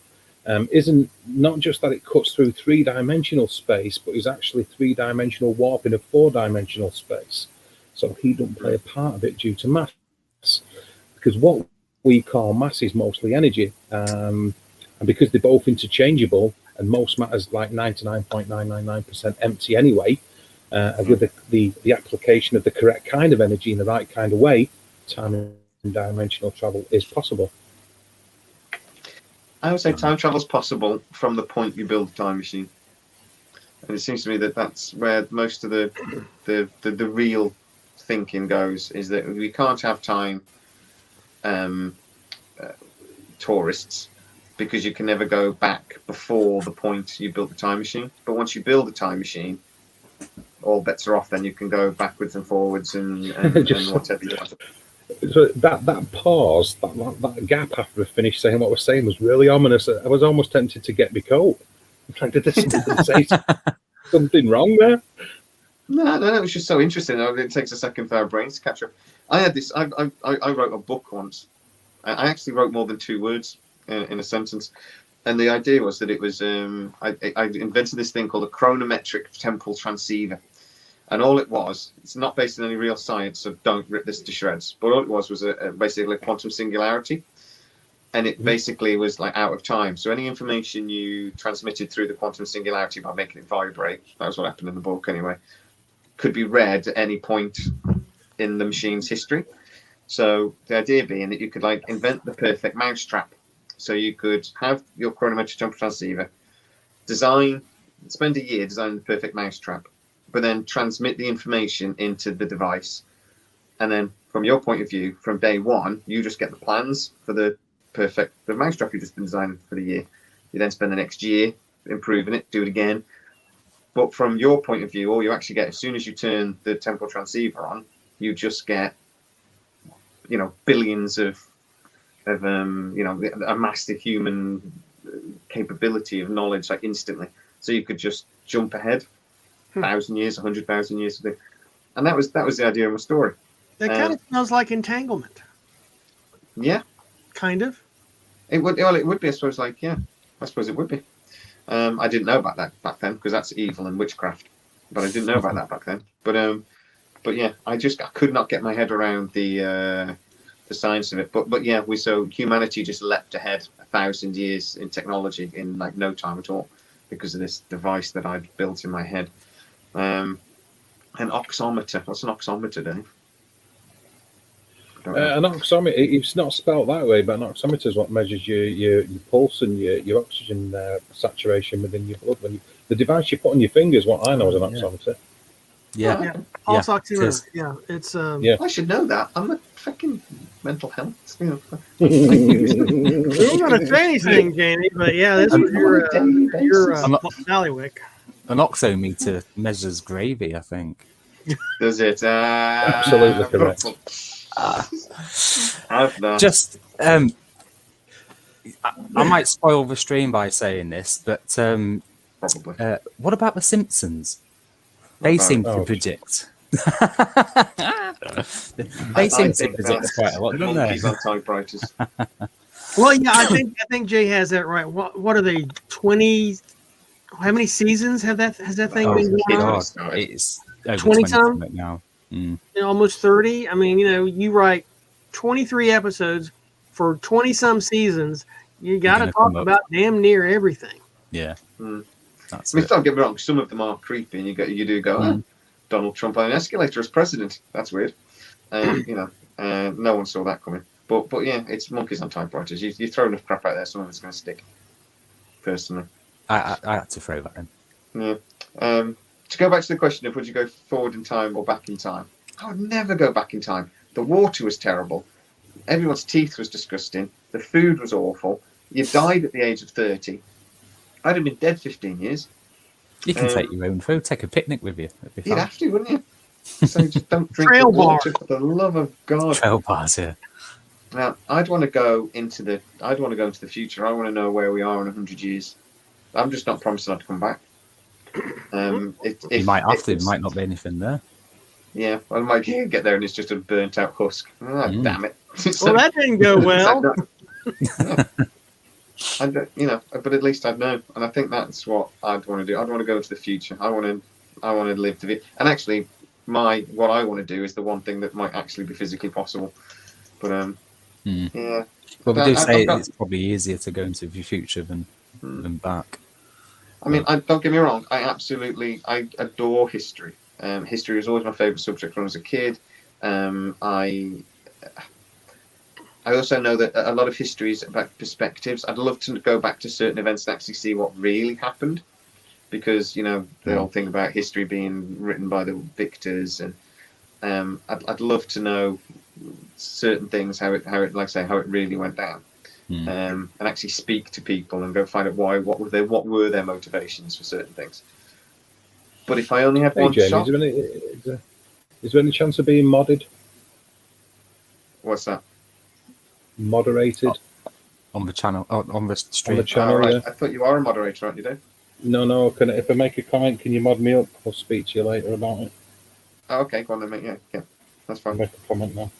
isn't not just that it cuts through three-dimensional space, but is actually three-dimensional warping of four-dimensional space. So he doesn't play a part of it due to mass. Because what we call mass is mostly energy. And because they're both interchangeable, and most matter's like 99.999% empty anyway, with the application of the correct kind of energy in the right kind of way, time and dimensional travel is possible. I would say time travel is possible from the point you build a time machine. And it seems to me that that's where most of the real thinking goes, is that we can't have time tourists because you can never go back before the point you built the time machine. But once you build a time machine, all bets are off. Then you can go backwards and forwards and whatever you want. So that pause, that gap after I finished saying what I was saying was really ominous. I was almost tempted to get my coat. I'm trying to say something wrong there. No, it was just so interesting. It takes a second for our brains to catch up. I had this. I wrote a book once. I actually wrote more than 2 words in a sentence, and the idea was that it was. I invented this thing called a chronometric temporal transceiver, and all it was. It's not based on any real science, so don't rip this to shreds. But all it was basically a quantum singularity, and it basically was like out of time. So any information you transmitted through the quantum singularity by making it vibrate, that was what happened in the book anyway, could be read at any point in the machine's history. So the idea being that you could like invent the perfect mousetrap. So you could have your chronometric temporal transceiver, spend a year designing the perfect mousetrap, but then transmit the information into the device. And then from your point of view, from day one, you just get the plans for the perfect. The mousetrap you've just been designing for the year. You then spend the next year improving it, do it again. But from your point of view, all you actually get as soon as you turn the temporal transceiver on, you just get, billions of a massive human capability of knowledge, like instantly. So you could just jump ahead 1,000 years, 100,000 years, and that was the idea of my story. That kind of smells like entanglement. Yeah, Kind of. it would. Well, it would be. I suppose. I suppose it would be. I didn't know about that back then because that's evil and witchcraft. But I didn't know about that back then. But yeah, I could not get my head around the science of it. But yeah, so humanity just leapt ahead 1,000 years in technology in like no time at all because of this device that I'd built in my head. An oximeter. What's an oximeter, Dave? An oximeter, it's not spelled that way, but an oximeter is what measures your pulse and your oxygen saturation within your blood. The device you put on your finger is what I know as an oximeter. Yeah. Pulse Yeah, oximeter. it is. Yeah, it's Yeah. I should know that. I'm a fucking mental health. We don't want to say anything, Jamie, but yeah, this was your Ballywick. An oximeter measures gravy, I think. Does it? Absolutely correct. Just, I might spoil the stream by saying this, but Probably. what about the Simpsons? They seem to predict. They seem to predict quite a lot, don't they? Monkeys on typewriters. Well, yeah, I think Jay has that right. What are they? 20? How many seasons has that thing been going on? God, it's over 20 something now. Almost 30. I mean, you write 23 episodes for 20 some seasons. You got to talk about damn near everything. Yeah. That's don't get me wrong, some of them are creepy, and you do go, Donald Trump on an escalator as president. That's weird. No one saw that coming. But yeah, it's monkeys on typewriters. You throw enough crap out there, some of it's going to stick. Personally, I had to throw that in. Yeah. To go back to the question of would you go forward in time or back in time? I would never go back in time. The water was terrible. Everyone's teeth was disgusting. The food was awful. You died at the age of 30. I'd have been dead 15 years. You can take your own food, take a picnic with you. You'd have to, wouldn't you? So just don't drink Trail the water, bar. for the love of God. Trail bars, yeah. Now, I'd want to go into the future. I want to know where we are in 100 years. I'm just not promising I'd come back. You might have to. There might not be anything there. Yeah, well, I might get there and it's just a burnt out husk. Oh, damn it! Well, that didn't go well. But at least I'd know, and I think that's what I'd want to do. I'd want to go into the future. I want to live to be. And actually, what I want to do is the one thing that might actually be physically possible. But yeah. But we do say it's probably easier to go into the future than back. I mean, don't get me wrong. I adore history. History was always my favourite subject when I was a kid. I also know that a lot of history is about perspectives. I'd love to go back to certain events and actually see what really happened, because the whole thing about history being written by the victors, and I'd love to know certain things, how it really went down, and actually speak to people and go find out what were their motivations for certain things. But if I only had one Jamie, shot, is there any chance of being modded? What's that? Moderated on the channel, on the stream. on the channel. Right. Yeah. I thought you are a moderator, aren't you, Dave? No. If I make a comment, can you mod me up? I'll speak to you later about it. Oh, okay, go on then, mate. Yeah, that's I'll fine. make a comment now.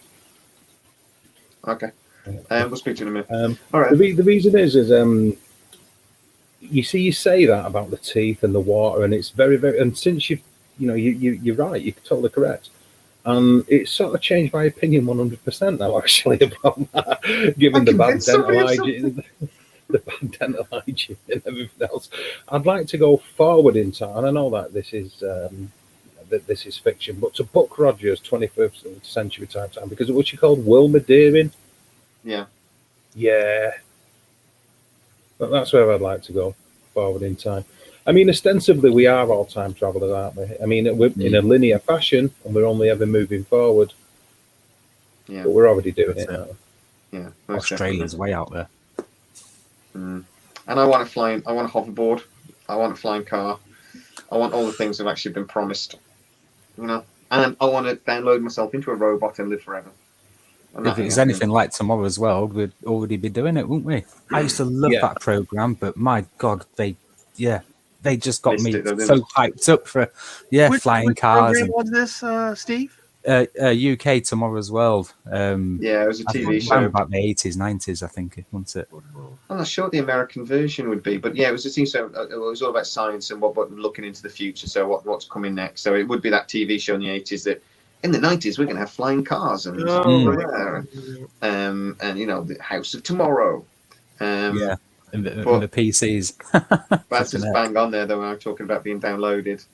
Okay, we'll speak to you in a minute. All right. The reason is you say that about the teeth and the water, and it's very, very. And since you're right, you're totally correct. And it's sort of changed my opinion 100% now, actually, about that, given the bad dental hygiene and everything else. I'd like to go forward in time, and I know that this is fiction, but to Buck Rogers 21st century time, because of what you called Wilma Deering. Yeah. But that's where I'd like to go forward in time. I mean, ostensibly, we are all time travelers, aren't we? I mean, we're in a linear fashion, and we're only ever moving forward. Yeah. But we're already doing it now. Yeah, most Australia's way out there. definitely. And I want a hoverboard. I want a flying car. I want all the things that have actually been promised. You know, and I want to download myself into a robot and live forever. And If it was anything like tomorrow as well, we'd already be doing it, wouldn't we? I used to love Yeah. that program, but my God, they just got Missed me it, though, didn't so they? hyped up for flying cars program and was this, Steve? UK Tomorrow's World. Yeah, it was a I think TV around show. about the 80s, 90s, I think, wasn't it? I'm not sure what the American version would be, but yeah, it was a TV show. It was all about science and what looking into the future. So what's coming next? So it would be that TV show in the 80s that in the 90s we're going to have flying cars and and you know, the House of Tomorrow. Yeah, and the but- PCs. That's just bang on there though. When I'm talking about being downloaded.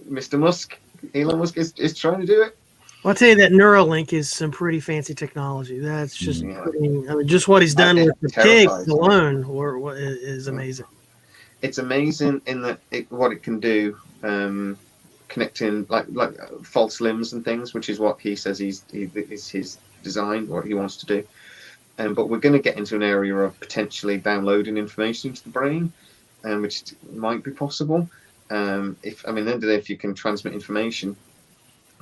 Mr. Musk, Elon Musk is trying to do it. Well, I'll tell you that Neuralink is some pretty fancy technology. That's just, Yeah. just what he's done I'm with the terrified. pigs alone is amazing. It's amazing in that what it can do, connecting like false limbs and things, which is what he says is his design, what he wants to do. But we're going to get into an area of potentially downloading information into the brain, which might be possible. At the end of the day, if you can transmit information,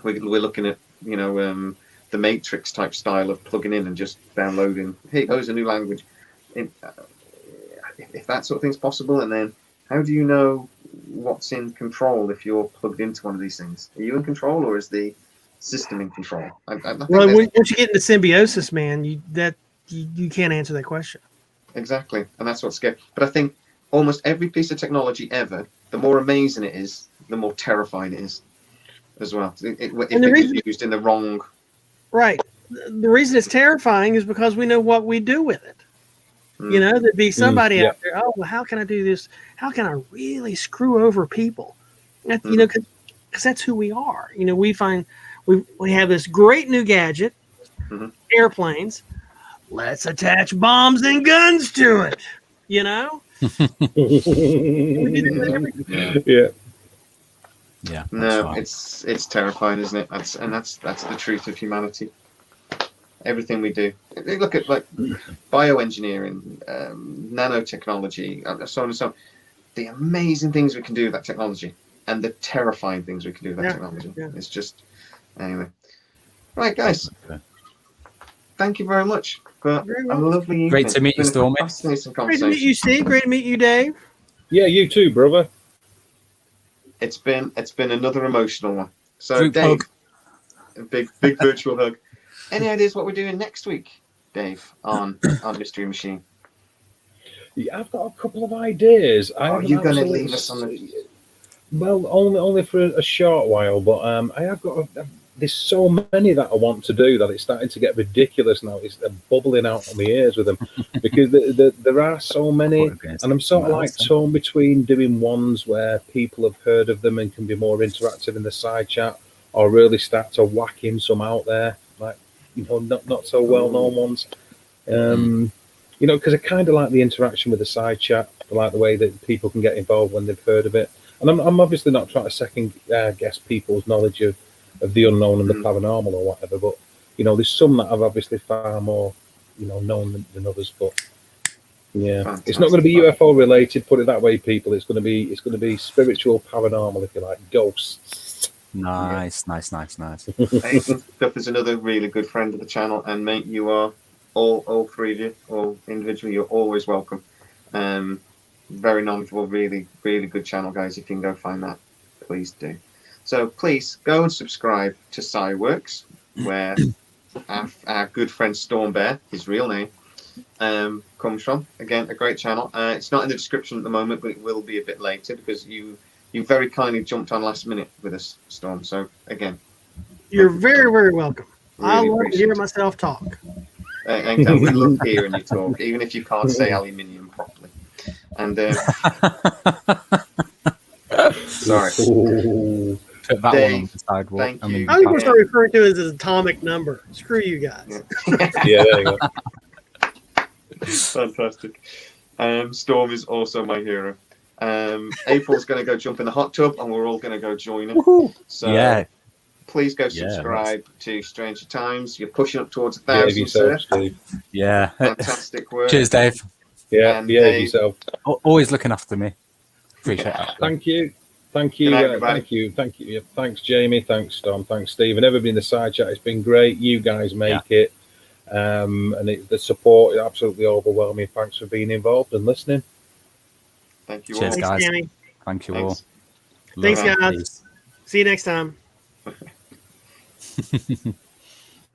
we're looking at the Matrix type style of plugging in and just downloading. Here goes a new language. If that sort of thing's possible, and then how do you know what's in control if you're plugged into one of these things? Are you in control, or is the system in control? I think Well, that's- once you get into symbiosis, man, you can't answer that question. Exactly, and that's what's scary. But I think almost every piece of technology ever, the more amazing it is, the more terrifying it is, as well. If it's used in the wrong. Right. The reason it's terrifying is because we know what we do with it. You know, there'd be somebody out there. Oh, well, how can I do this? How can I really screw over people? That, you know, because that's who we are. You know, we find we have this great new gadget, airplanes. Let's attach bombs and guns to it. You know. Yeah. Yeah. No, that's right. it's terrifying, isn't it? That's the truth of humanity. Everything we do. Look at like bioengineering, nanotechnology, so on and so on. The amazing things we can do with that technology, and the terrifying things we can do with that technology. Yeah. It's just anyway. Right, guys. Okay. Thank you very much for Very a welcome. lovely evening. Great to meet you, It's been a Stormy. fascinating Great to meet conversation. you, Steve. Great to meet you, Dave. Yeah, you too, brother. It's been another emotional one. So Group Dave, hug. a big virtual hug. Any ideas what we're doing next week, Dave, on Mystery Machine? Yeah, I've got a couple of ideas. Are you going to leave us on the? Well, only for a short while, but I have got. There's so many that I want to do that it's starting to get ridiculous now. They're bubbling out of my ears with them because there are so many, and I'm sort of like torn between doing ones where people have heard of them and can be more interactive in the side chat, or really start to whack in some out there, like not so well known ones. Because I kind of like the interaction with the side chat. I like the way that people can get involved when they've heard of it. And I'm obviously not trying to second guess people's knowledge of the unknown and the paranormal or whatever, but there's some that I've obviously far more known than others. But yeah, Fantastic. It's not going to be UFO related. Put it that way, people. It's going to be spiritual, paranormal, if you like, ghosts. Nice. Nathan Duff is another really good friend of the channel, and mate, you are all three of you, all individually, you're always welcome. Very knowledgeable, really, really good channel, guys. If you can go find that, please do. So please go and subscribe to SciWorks, where our good friend Storm Bear, his real name, comes from. Again, a great channel. It's not in the description at the moment, but it will be a bit later because you very kindly jumped on last minute with us, Storm. So again, You're very, very welcome. I Really love to appreciate hear it. myself talk. and we love hearing you talk, even if you can't say aluminium properly. And sorry. Ooh. Put that Dave, one on the sidewalk. thank you. I'm going to start referring to it as an atomic number. Screw you guys. Yeah, there you go. Fantastic. Storm is also my hero. April's going to go jump in the hot tub, and we're all going to go join her. So Yeah. Please go Yeah, subscribe to Stranger Times. You're pushing up towards Behave 1,000, sir. yourself, Steve. Yeah. Fantastic work. Cheers, Dave. Yeah, And behave Dave- yourself. Always looking after me. Appreciate that. Thank you. Thank you. Good night, everybody. Thank you. Thank you. Yeah, thanks, Jamie. Thanks, Tom. Thanks, Steve. And everybody in the side chat. It's been great. You guys make it. And the support is absolutely overwhelming. Thanks for being involved and listening. Thank you Cheers, all. Thanks, guys. Danny. Thank you Thanks. all. Thanks, Love and guys. See you next time. peace.